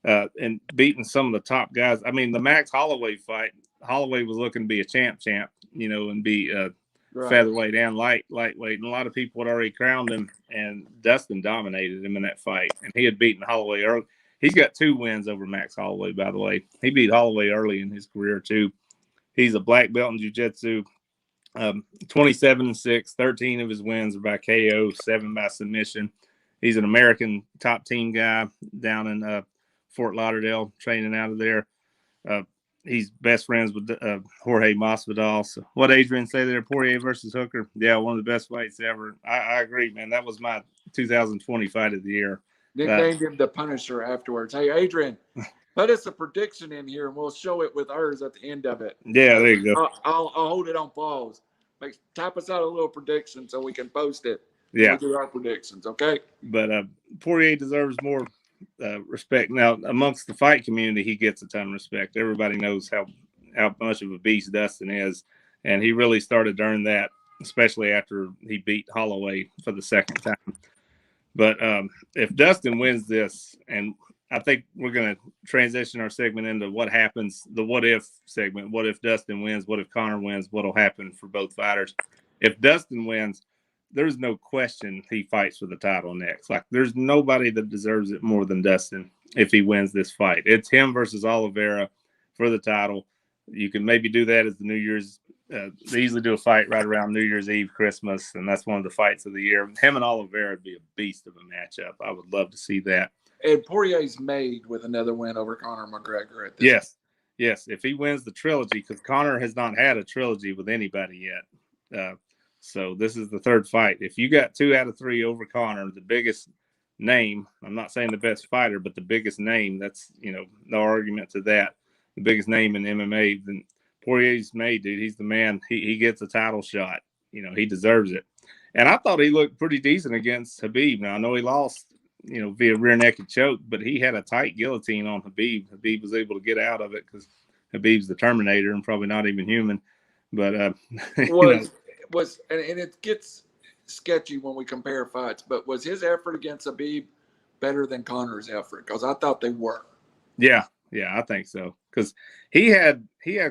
And beating some of the top guys. I mean, the Max Holloway fight, Holloway was looking to be a champ, and be featherweight and lightweight. And a lot of people had already crowned him, and Dustin dominated him in that fight. And he had beaten Holloway early. He's got 2 wins over Max Holloway, by the way. He beat Holloway early in his career, too. He's a black belt in jiu-jitsu, 27-6. 13 of his wins are by KO, 7 by submission. He's an American top team guy down in Fort Lauderdale, training out of there. He's best friends with Jorge Masvidal. So what Adrian say there, Poirier versus Hooker? Yeah, one of the best fights ever. I agree, man. That was my 2020 fight of the year. Nicknamed him the Punisher afterwards. Hey, Adrian, put us a prediction in here, and we'll show it with ours at the end of it. Yeah, there you go. I'll hold it on pause. Type us out a little prediction so we can post it. Yeah. We'll do our predictions, okay? But Poirier deserves more respect. Now, amongst the fight community, he gets a ton of respect. Everybody knows how much of a beast Dustin is, and he really started to earn that, especially after he beat Holloway for the second time. But if Dustin wins this, and I think we're going to transition our segment into what happens, the what if segment. What if Dustin wins? What if Conor wins? What will happen for both fighters? If Dustin wins, there's no question he fights for the title next. Like, there's nobody that deserves it more than Dustin if he wins this fight. It's him versus Oliveira for the title. You can maybe do that as the New Year's. They usually do a fight right around New Year's Eve, Christmas, and that's one of the fights of the year. Him and Oliveira would be a beast of a matchup. I would love to see that. And Poirier's made with another win over Conor McGregor at this point. Yes. If he wins the trilogy, because Conor has not had a trilogy with anybody yet. So this is the 3rd fight. If you got 2 out of 3 over Conor, the biggest name, I'm not saying the best fighter, but the biggest name, that's, no argument to that. The biggest name in MMA, then Poirier's made, dude. He's the man. He gets a title shot. He deserves it. And I thought he looked pretty decent against Khabib. Now, I know he lost, via rear naked choke, but he had a tight guillotine on Khabib. Khabib was able to get out of it because Khabib's the Terminator and probably not even human. But, and it gets sketchy when we compare fights, but was his effort against Khabib better than Conor's effort? Because I thought they were. Yeah, I think so. Because he had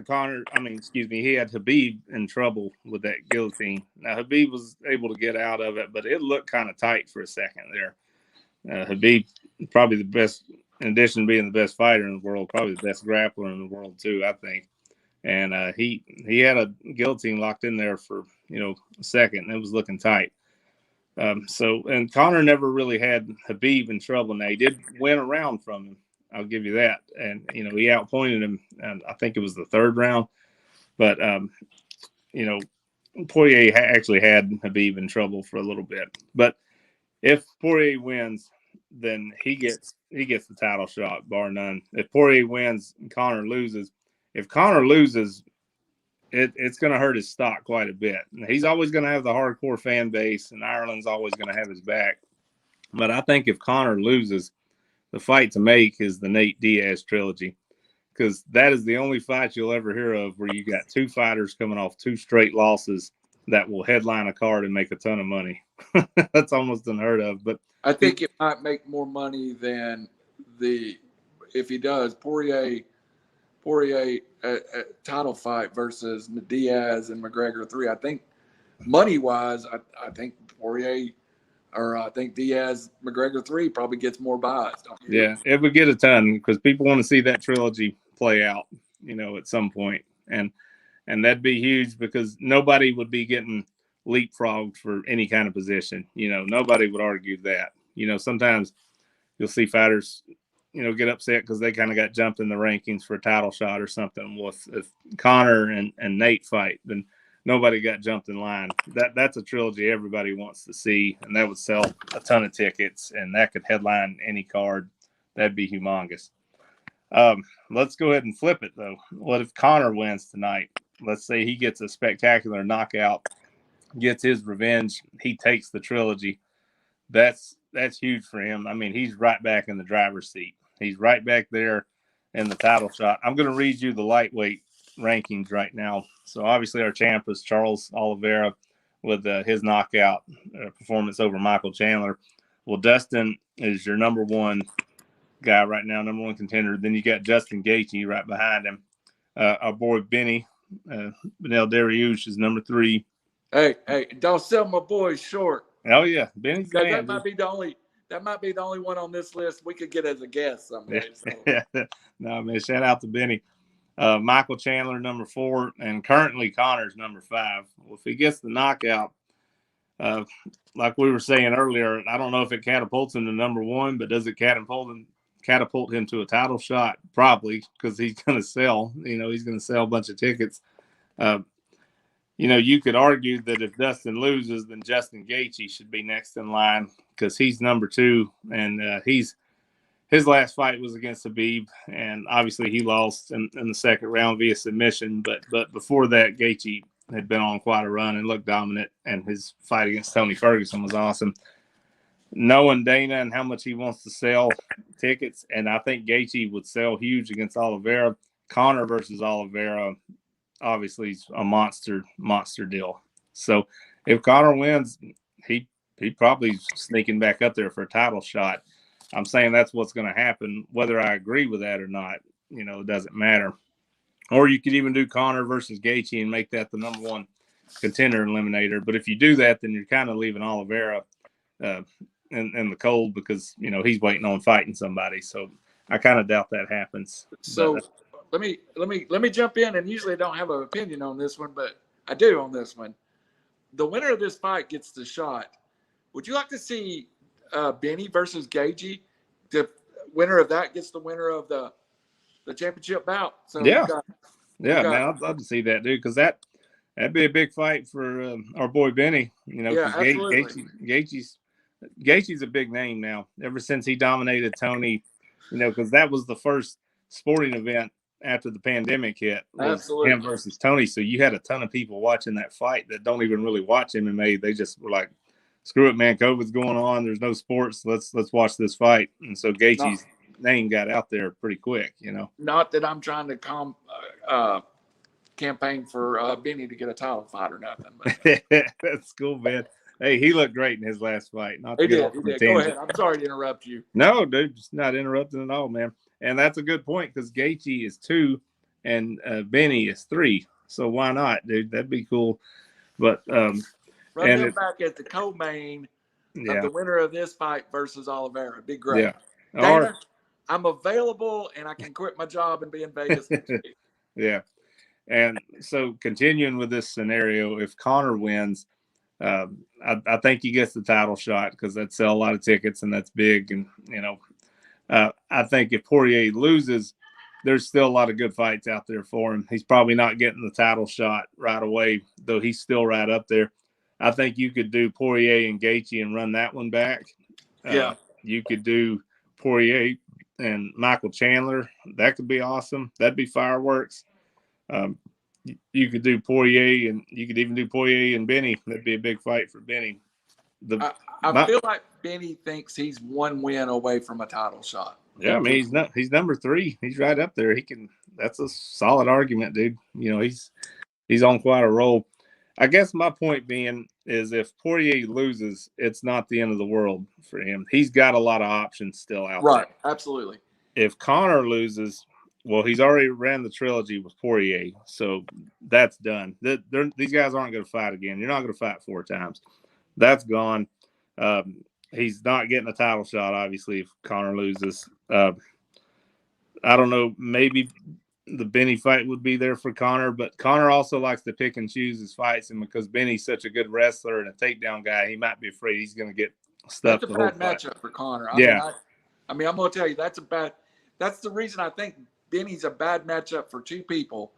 Conor, he had Khabib in trouble with that guillotine. Now, Khabib was able to get out of it, but it looked kind of tight for a second there. Khabib, probably the best, in addition to being the best fighter in the world, probably the best grappler in the world too, I think. And he had a guillotine locked in there for, a second, and it was looking tight. And Conor never really had Khabib in trouble. Now, he did win a round from him. I'll give you that. And, he outpointed him, and I think it was the 3rd round. But, Poirier actually had Khabib in trouble for a little bit. But if Poirier wins, then he gets the title shot, bar none. If Poirier wins and Conor loses, if Conor loses, it's going to hurt his stock quite a bit. He's always going to have the hardcore fan base, and Ireland's always going to have his back. But I think if Conor loses, the fight to make is the Nate Diaz trilogy, because that is the only fight you'll ever hear of where you got two fighters coming off two straight losses that will headline a card and make a ton of money. That's almost unheard of. But I think it might make more money than if he does Poirier title fight versus Diaz and McGregor 3. I think money wise, I think Poirier or I think Diaz McGregor 3 probably gets more buys. Yeah, it would get a ton because people want to see that trilogy play out, at some point. And that'd be huge because nobody would be getting leapfrogged for any kind of position. Nobody would argue that. Sometimes you'll see fighters, get upset because they kind of got jumped in the rankings for a title shot or something. Well, if Conor and Nate fight, then nobody got jumped in line. That's a trilogy everybody wants to see, and that would sell a ton of tickets, and that could headline any card. That'd be humongous. Let's go ahead and flip it, though. What if Conor wins tonight? Let's say he gets a spectacular knockout, gets his revenge, he takes the trilogy. That's huge for him. I mean, he's right back in the driver's seat. He's right back there in the title shot. I'm going to read you the lightweight rankings right now. So obviously our champ is Charles Oliveira with his knockout performance over Michael Chandler. Well, Dustin is your number one guy right now, number one contender. Then you got Justin Gaethje right behind him. Our boy Benny Benel Dariush is number 3. Hey, don't sell my boys short. Oh yeah, Benny's man. That might be the only one on this list we could get as a guest someday. Yeah. So. No, man, shout out to Benny. Michael Chandler, number 4, and currently Conor's number 5. Well, if he gets the knockout, like we were saying earlier, I don't know if it catapults him to number 1, but does it catapult him to a title shot? Probably, because he's going to sell. He's going to sell a bunch of tickets. You could argue that if Dustin loses, then Justin Gaethje should be next in line because he's number 2, and his last fight was against Khabib, and obviously he lost in the second round via submission. But before that, Gaethje had been on quite a run and looked dominant, and his fight against Tony Ferguson was awesome. Knowing Dana and how much he wants to sell tickets, and I think Gaethje would sell huge against Oliveira. Conor versus Oliveira, obviously, is a monster deal. So if Conor wins, he probably sneaking back up there for a title shot. I'm saying that's what's going to happen. Whether I agree with that or not, it doesn't matter. Or you could even do Conor versus Gaethje and make that the number 1 contender eliminator. But if you do that, then you're kind of leaving Oliveira in the cold because he's waiting on fighting somebody. So I kind of doubt that happens. So let me jump in. And usually I don't have an opinion on this one, but I do on this one. The winner of this fight gets the shot. Would you like to see Benny versus Gaethje? The winner of that gets the winner of the championship bout. So yeah, man, I'd love to see that, dude, because that'd be a big fight for our boy Benny. Yeah, absolutely. Gaethje's a big name now. Ever since he dominated Tony, because that was the first sporting event after the pandemic hit. Absolutely, him versus Tony. So you had a ton of people watching that fight that don't even really watch MMA. They just were like, screw it, man. COVID's going on. There's no sports. Let's watch this fight. And so Gaethje's name got out there pretty quick, Not that I'm trying to campaign for Benny to get a title fight or nothing. But. That's cool, man. Hey, he looked great in his last fight. He did. Go ahead. I'm sorry to interrupt you. No, dude, just not interrupting at all, man. And that's a good point because Gaethje is 2 and Benny is 3. So why not, dude? That'd be cool. But run them back at the co-main of the winner of this fight versus Oliveira. It'd be great. Yeah. Dana, I'm available and I can quit my job and be in Vegas. Yeah. And so continuing with this scenario, if Conor wins, I think he gets the title shot because that'd sell a lot of tickets and that's big. And, I think if Poirier loses, there's still a lot of good fights out there for him. He's probably not getting the title shot right away, though he's still right up there. I think you could do Poirier and Gaethje and run that one back. Yeah. You could do Poirier and Michael Chandler. That could be awesome. That'd be fireworks. You could do Poirier, and you could even do Poirier and Benny. That'd be a big fight for Benny. I feel like Benny thinks he's one win away from a title shot. Yeah, I mean he's number 3. He's right up there. That's a solid argument, dude. He's on quite a roll. I guess my point being is if Poirier loses, it's not the end of the world for him. He's got a lot of options still out there. Right, absolutely. If Conor loses, well, he's already ran the trilogy with Poirier, so that's done. These guys aren't going to fight again. You're not going to fight 4 times. That's gone. He's not getting a title shot, obviously, if Conor loses. I don't know. Maybe the Benny fight would be there for Conor, but Conor also likes to pick and choose his fights, and because Benny's such a good wrestler and a takedown guy, he might be afraid he's going to get stuffed. That's a bad matchup for Conor. I mean, I'm going to tell you that's the reason I think Benny's a bad matchup for 2 people.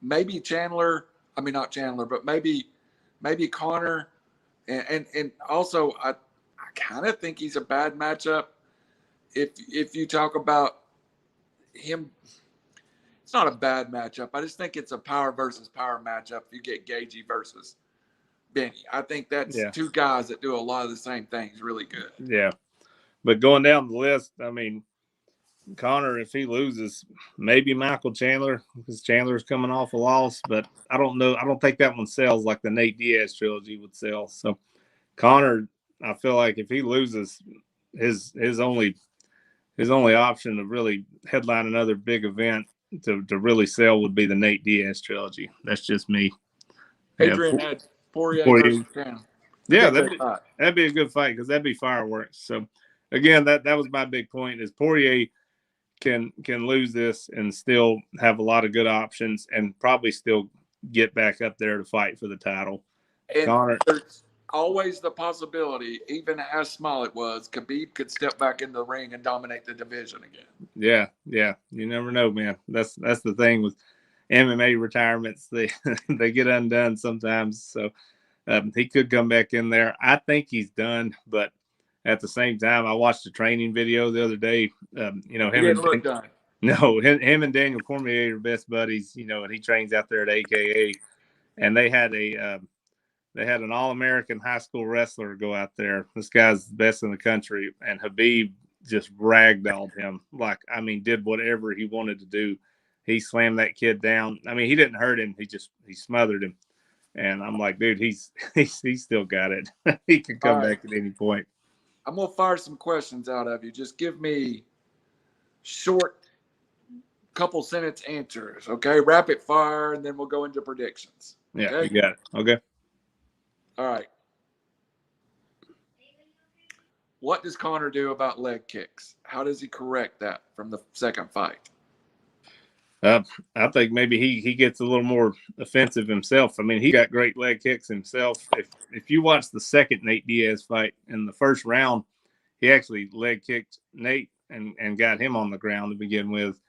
Maybe Chandler. I mean, not Chandler, but maybe Conor, and also I kind of think he's a bad matchup if you talk about him. It's not a bad matchup. I just think it's a power versus power matchup. You get Gagey versus Benny. I think that's 2 guys that do a lot of the same things really good. Yeah. But going down the list, I mean, Conor, if he loses, maybe Michael Chandler, because Chandler's coming off a loss, but I don't know. I don't think that one sells like the Nate Diaz trilogy would sell. So Conor, I feel like if he loses, his only option to really headline another big event to really sell would be the Nate Diaz trilogy. That's just me. Adrian had Poirier versus Chandler. Yeah, that'd be a good fight because that'd be fireworks. So again, that was my big point is Poirier can lose this and still have a lot of good options and probably still get back up there to fight for the title. And Conor, there's always the possibility, even as small it was, Khabib could step back in the ring and dominate the division again. Yeah. You never know, man. That's the thing with MMA retirements. They get undone sometimes. So he could come back in there. I think he's done, but at the same time, I watched a training video the other day. Him and Daniel Cormier are best buddies. And he trains out there at AKA, and they had an All-American high school wrestler go out there. This guy's the best in the country, and Khabib just ragdolled him. Did whatever he wanted to do. He slammed that kid down. I mean, he didn't hurt him. He smothered him. And I'm like, dude, he's still got it. He can come back at any point. I'm going to fire some questions out of you. Just give me short couple sentence answers, okay? Rapid fire, and then we'll go into predictions. Yeah, okay? You got it. Okay. All right. What does Conor do about leg kicks? How does he correct that from the second fight? I think maybe he gets a little more offensive himself. I mean, he got great leg kicks himself. If you watch the second Nate Diaz fight in the first round, he actually leg kicked Nate and got him on the ground to begin with.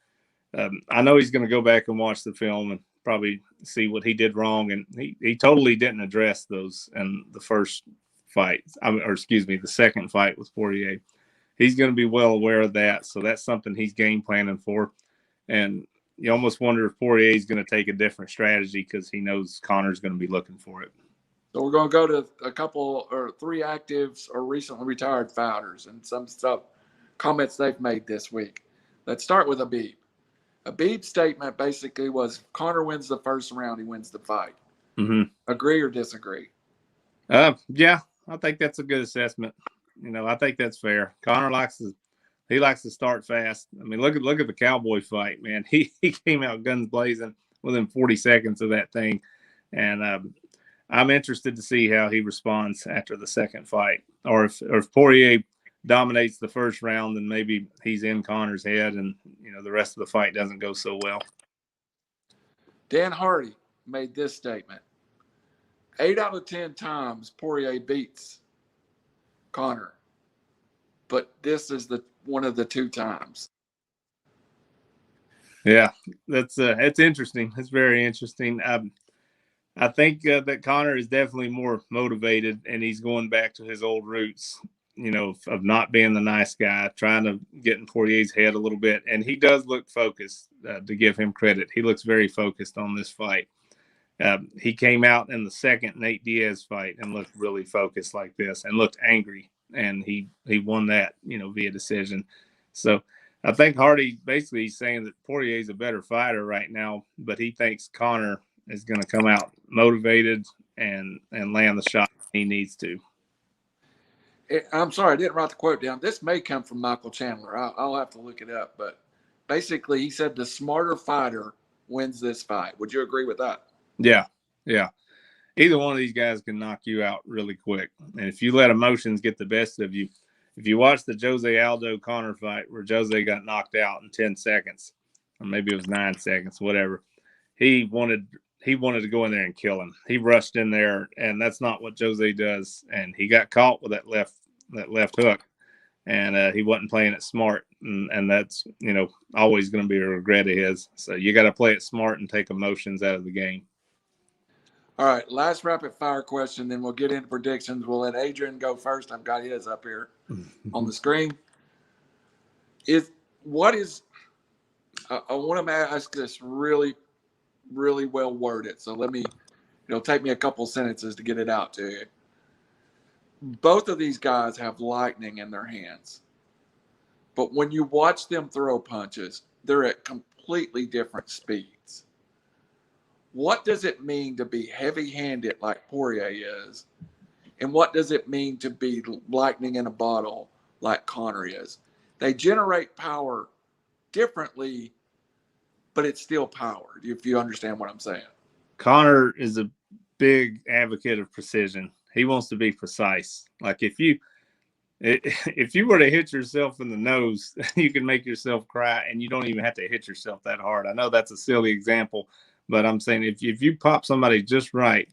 I know he's going to go back and watch the film and probably see what he did wrong. And he totally didn't address those in the first fight, the second fight with Poirier. He's going to be well aware of that. So that's something he's game planning for. And you almost wonder if Poirier is going to take a different strategy because he knows Conor's going to be looking for it. So we're going to go to a couple or 3 actives or recently retired fighters and some comments they've made this week. Let's start with Khabib. Khabib's statement basically was Conor wins the first round, he wins the fight. Mm-hmm. Agree or disagree? Yeah, I think that's a good assessment. I think that's fair. Conor likes to start fast. I mean, look at the Cowboy fight, man. He came out guns blazing within 40 seconds of that thing. And I'm interested to see how he responds after the second fight. Or if Poirier dominates the first round, then maybe he's in Conor's head and, the rest of the fight doesn't go so well. Dan Hardy made this statement. 8 out of 10 times Poirier beats Conor. But this is one of the 2 times. Yeah, that's interesting. It's very interesting. I think that Conor is definitely more motivated, and he's going back to his old roots, of not being the nice guy, trying to get in Poirier's head a little bit. And he does look focused, to give him credit. He looks very focused on this fight. He came out in the second Nate Diaz fight and looked really focused like this and looked angry. And he won that, via decision. So I think Hardy basically he's saying that Poirier's a better fighter right now, but he thinks Conor is going to come out motivated and land the shot he needs to. I'm sorry, I didn't write the quote down. This may come from Michael Chandler. I'll have to look it up. But basically, he said the smarter fighter wins this fight. Would you agree with that? Yeah, yeah. Either one of these guys can knock you out really quick. And if you let emotions get the best of you, if you watch the Jose Aldo Conor fight where Jose got knocked out in 10 seconds, or maybe it was 9 seconds, whatever, he wanted to go in there and kill him. He rushed in there, and that's not what Jose does. And he got caught with that left hook, and he wasn't playing it smart. And that's, always going to be a regret of his. So you got to play it smart and take emotions out of the game. All right, last rapid fire question, then we'll get into predictions. We'll let Adrian go first. I've got his up here on the screen. I want to ask this really, really well worded. So let me, take me a couple sentences to get it out to you. Both of these guys have lightning in their hands. But when you watch them throw punches, they're at completely different speeds. What does it mean to be heavy-handed like Poirier is? And what does it mean to be lightning in a bottle like Conor is? They generate power differently, but it's still power, if you understand what I'm saying. Conor is a big advocate of precision. He wants to be precise. Like if you were to hit yourself in the nose, you can make yourself cry, and you don't even have to hit yourself that hard. I know that's a silly example, but I'm saying if you pop somebody just right,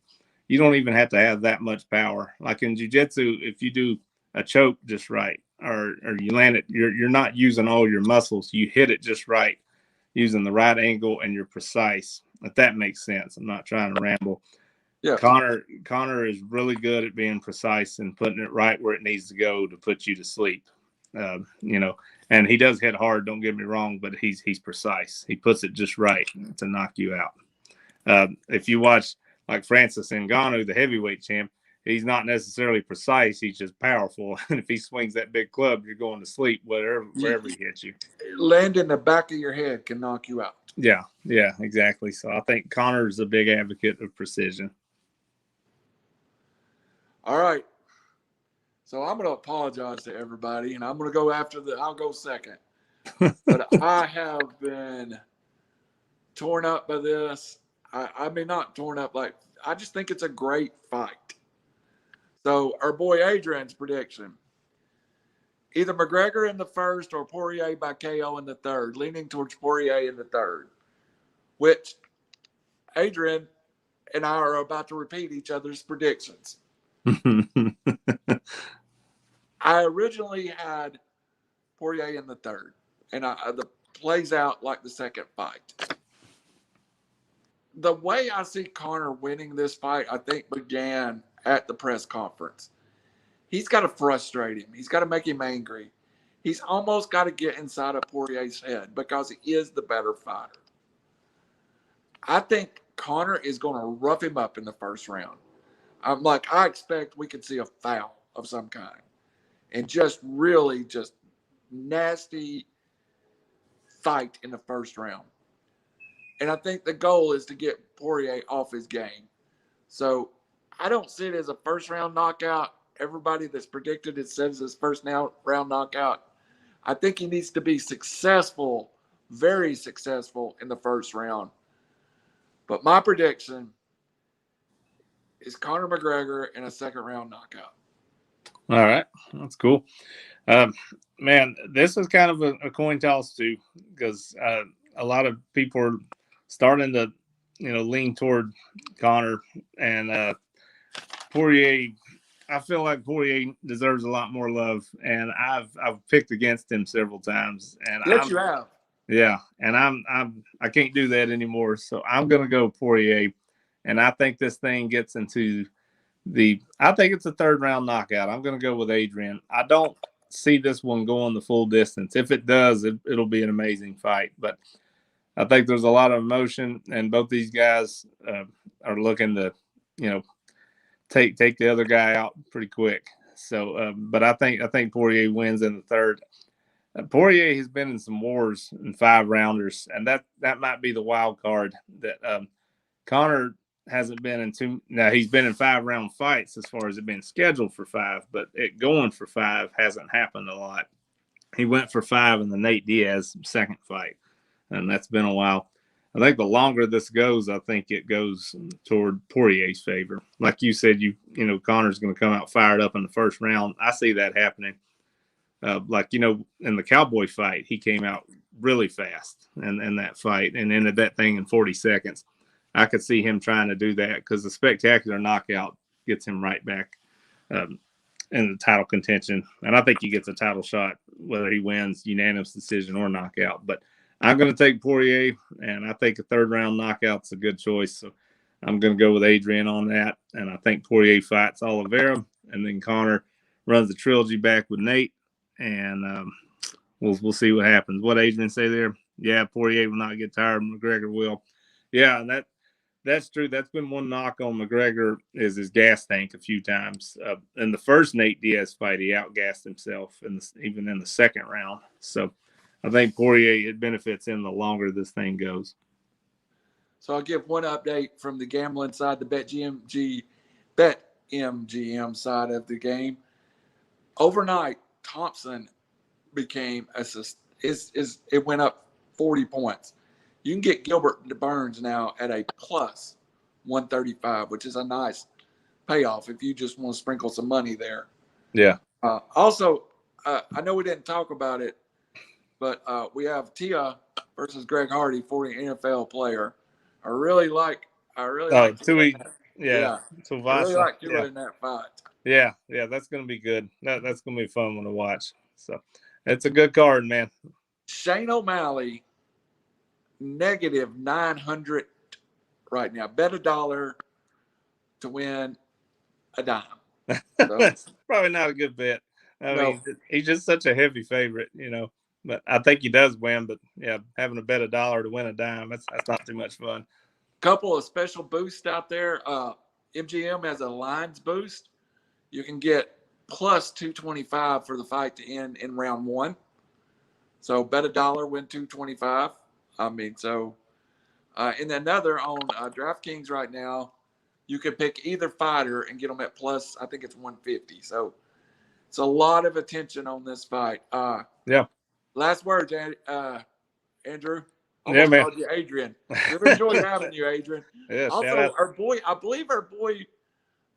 you don't even have to have that much power. Like in jiu-jitsu, if you do a choke just right, or you land it, you're not using all your muscles. You hit it just right, using the right angle, and you're precise. If that makes sense. I'm not trying to ramble. Yeah. Conor is really good at being precise and putting it right where it needs to go to put you to sleep. And he does hit hard, don't get me wrong, but he's precise. He puts it just right to knock you out. If you watch like Francis Ngannou, the heavyweight champ, he's not necessarily precise. He's just powerful. And if he swings that big club, you're going to sleep wherever he hits you. Land in the back of your head can knock you out. Yeah, exactly. So I think Conor's a big advocate of precision. All right. So I'm going to apologize to everybody, and I'm going to go I'll go second. But I have been torn up by this. I mean, not torn up, I just think it's a great fight. So our boy Adrian's prediction, either McGregor in the first or Poirier by KO in the third, leaning towards Poirier in the third, which Adrian and I are about to repeat each other's predictions. I originally had Poirier in the third, and the plays out like the second fight. The way I see Conor winning this fight, I think, began at the press conference. He's got to frustrate him. He's got to make him angry. He's almost got to get inside of Poirier's head because he is the better fighter. I think Conor is going to rough him up in the first round. I expect we could see a foul of some kind and just really just nasty fight in the first round. And I think the goal is to get Poirier off his game. So I don't see it as a first round knockout. Everybody that's predicted it says it's first round knockout. I think he needs to be successful, very successful in the first round. But my prediction is Conor McGregor in a second round knockout. All right. That's cool. Man, this is kind of a coin toss too, because a lot of people are starting to, lean toward Conor, and Poirier. I feel like Poirier deserves a lot more love, and I've picked against him several times. And yes, you have. Yeah, and I can't do that anymore. So I'm gonna go Poirier, and I think this thing gets into I think it's a third round knockout. I'm gonna go with Adrian. I don't see this one going the full distance. If it does, it'll be an amazing fight. But I think there's a lot of emotion, and both these guys are looking to, take the other guy out pretty quick. So, but I think Poirier wins in the third. Poirier has been in some wars in 5-rounders, and that might be the wild card. That Conor hasn't been in two. Now he's been in 5-round fights as far as it being scheduled for 5, but it going for 5 hasn't happened a lot. He went for 5 in the Nate Diaz second fight, and that's been a while. I think the longer this goes, I think it goes toward Poirier's favor. Like you said, Conor's going to come out fired up in the first round. I see that happening. In the Cowboy fight, he came out really fast in that fight and ended that thing in 40 seconds. I could see him trying to do that because the spectacular knockout gets him right back in the title contention. And I think he gets a title shot, whether he wins unanimous decision or knockout. But I'm going to take Poirier, and I think a 3rd-round knockout's a good choice. So I'm going to go with Adrian on that. And I think Poirier fights Oliveira, and then Conor runs the trilogy back with Nate. And we'll see what happens. What Adrian say there? Yeah, Poirier will not get tired. McGregor will. Yeah, and that's true. That's been one knock on McGregor is his gas tank a few times. In the first Nate Diaz fight, he outgassed himself, even in the 2nd round. So I think Poirier, it benefits him the longer this thing goes. So I'll give one update from the gambling side, the BetMGM side of the game. Overnight, Thompson became it went up 40 points. You can get Gilbert to Burns now at a plus 135, which is a nice payoff if you just want to sprinkle some money there. Yeah. Also, I know we didn't talk about it, but we have Tia versus Greg Hardy for the NFL player. I really like Tui. Yeah. Tuvasa. I really like Tua in that fight. Yeah, that's going to be good. That's going to be a fun one to watch. So it's a good card, man. Shane O'Malley, negative 900 right now. Bet $1 to win a dime. So, that's probably not a good bet. I mean, he's just such a heavy favorite, But I think he does win. But yeah, having to bet $1 to win a dime, that's not too much fun. Couple of special boosts out there. MGM has a lines boost. You can get plus 225 for the fight to end in round 1. So bet $1, win 225. And another on DraftKings right now, you can pick either fighter and get them at plus, I think it's 150. So it's a lot of attention on this fight. Yeah. Last words, Andrew. Yeah, man. Called you Adrian. We've enjoyed having you, Adrian. Yeah, also, I believe our boy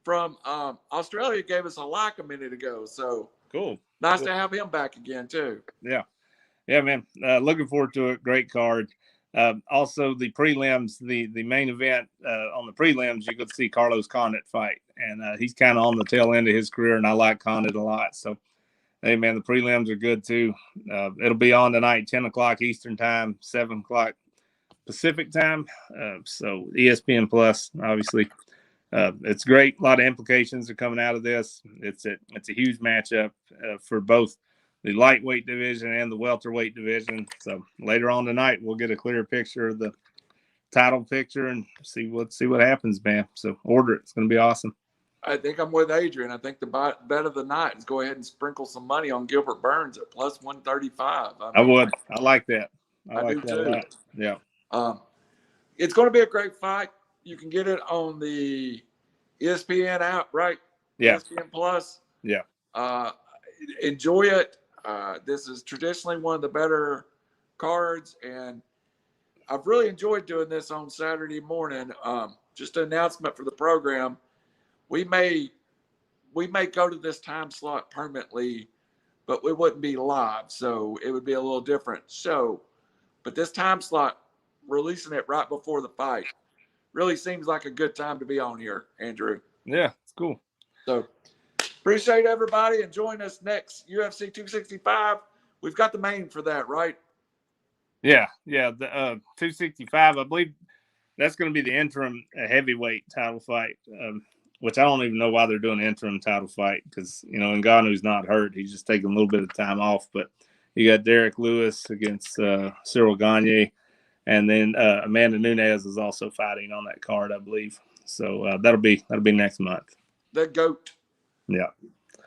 from Australia gave us a like a minute ago. So cool. Nice to have him back again, too. Yeah. Yeah, man. Looking forward to it. Great card. Also, the prelims, the main event on the prelims, you could see Carlos Condit fight. And he's kind of on the tail end of his career, and I like Condit a lot. So, hey, man, the prelims are good, too. It'll be on tonight, 10 o'clock Eastern time, 7 o'clock Pacific time. So, ESPN Plus, obviously. It's great. A lot of implications are coming out of this. It's a huge matchup for both the lightweight division and the welterweight division. So later on tonight, we'll get a clearer picture of the title picture and see what happens, man. So order it. It's going to be awesome. I think I'm with Adrian. I think the bet of the night is go ahead and sprinkle some money on Gilbert Burns at plus 135. I would. I like that. I like that too. A lot. Yeah. It's going to be a great fight. You can get it on the ESPN app, right? Yeah. ESPN Plus. Yeah. Enjoy it. This is traditionally one of the better cards, and I've really enjoyed doing this on Saturday morning. Just an announcement for the program. We may go to this time slot permanently, but we wouldn't be live, so it would be a little different show. But this time slot, releasing it right before the fight, really seems like a good time to be on here, Andrew. Yeah, it's cool. So appreciate everybody and join us next UFC 265. We've got the main for that, right? Yeah. The 265, I believe that's going to be the interim heavyweight title fight, which I don't even know why they're doing an interim title fight because, Ngannou's not hurt. He's just taking a little bit of time off. But you got Derek Lewis against Cyril Gane. And then Amanda Nunes is also fighting on that card, I believe. So that'll be next month. The GOAT. Yeah.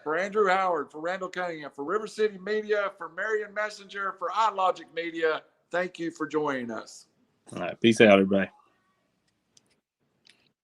For Andrew Howard, for Randall Cunningham, for River City Media, for Marion Messenger, for iLogic Media, thank you for joining us. All right. Peace out, everybody.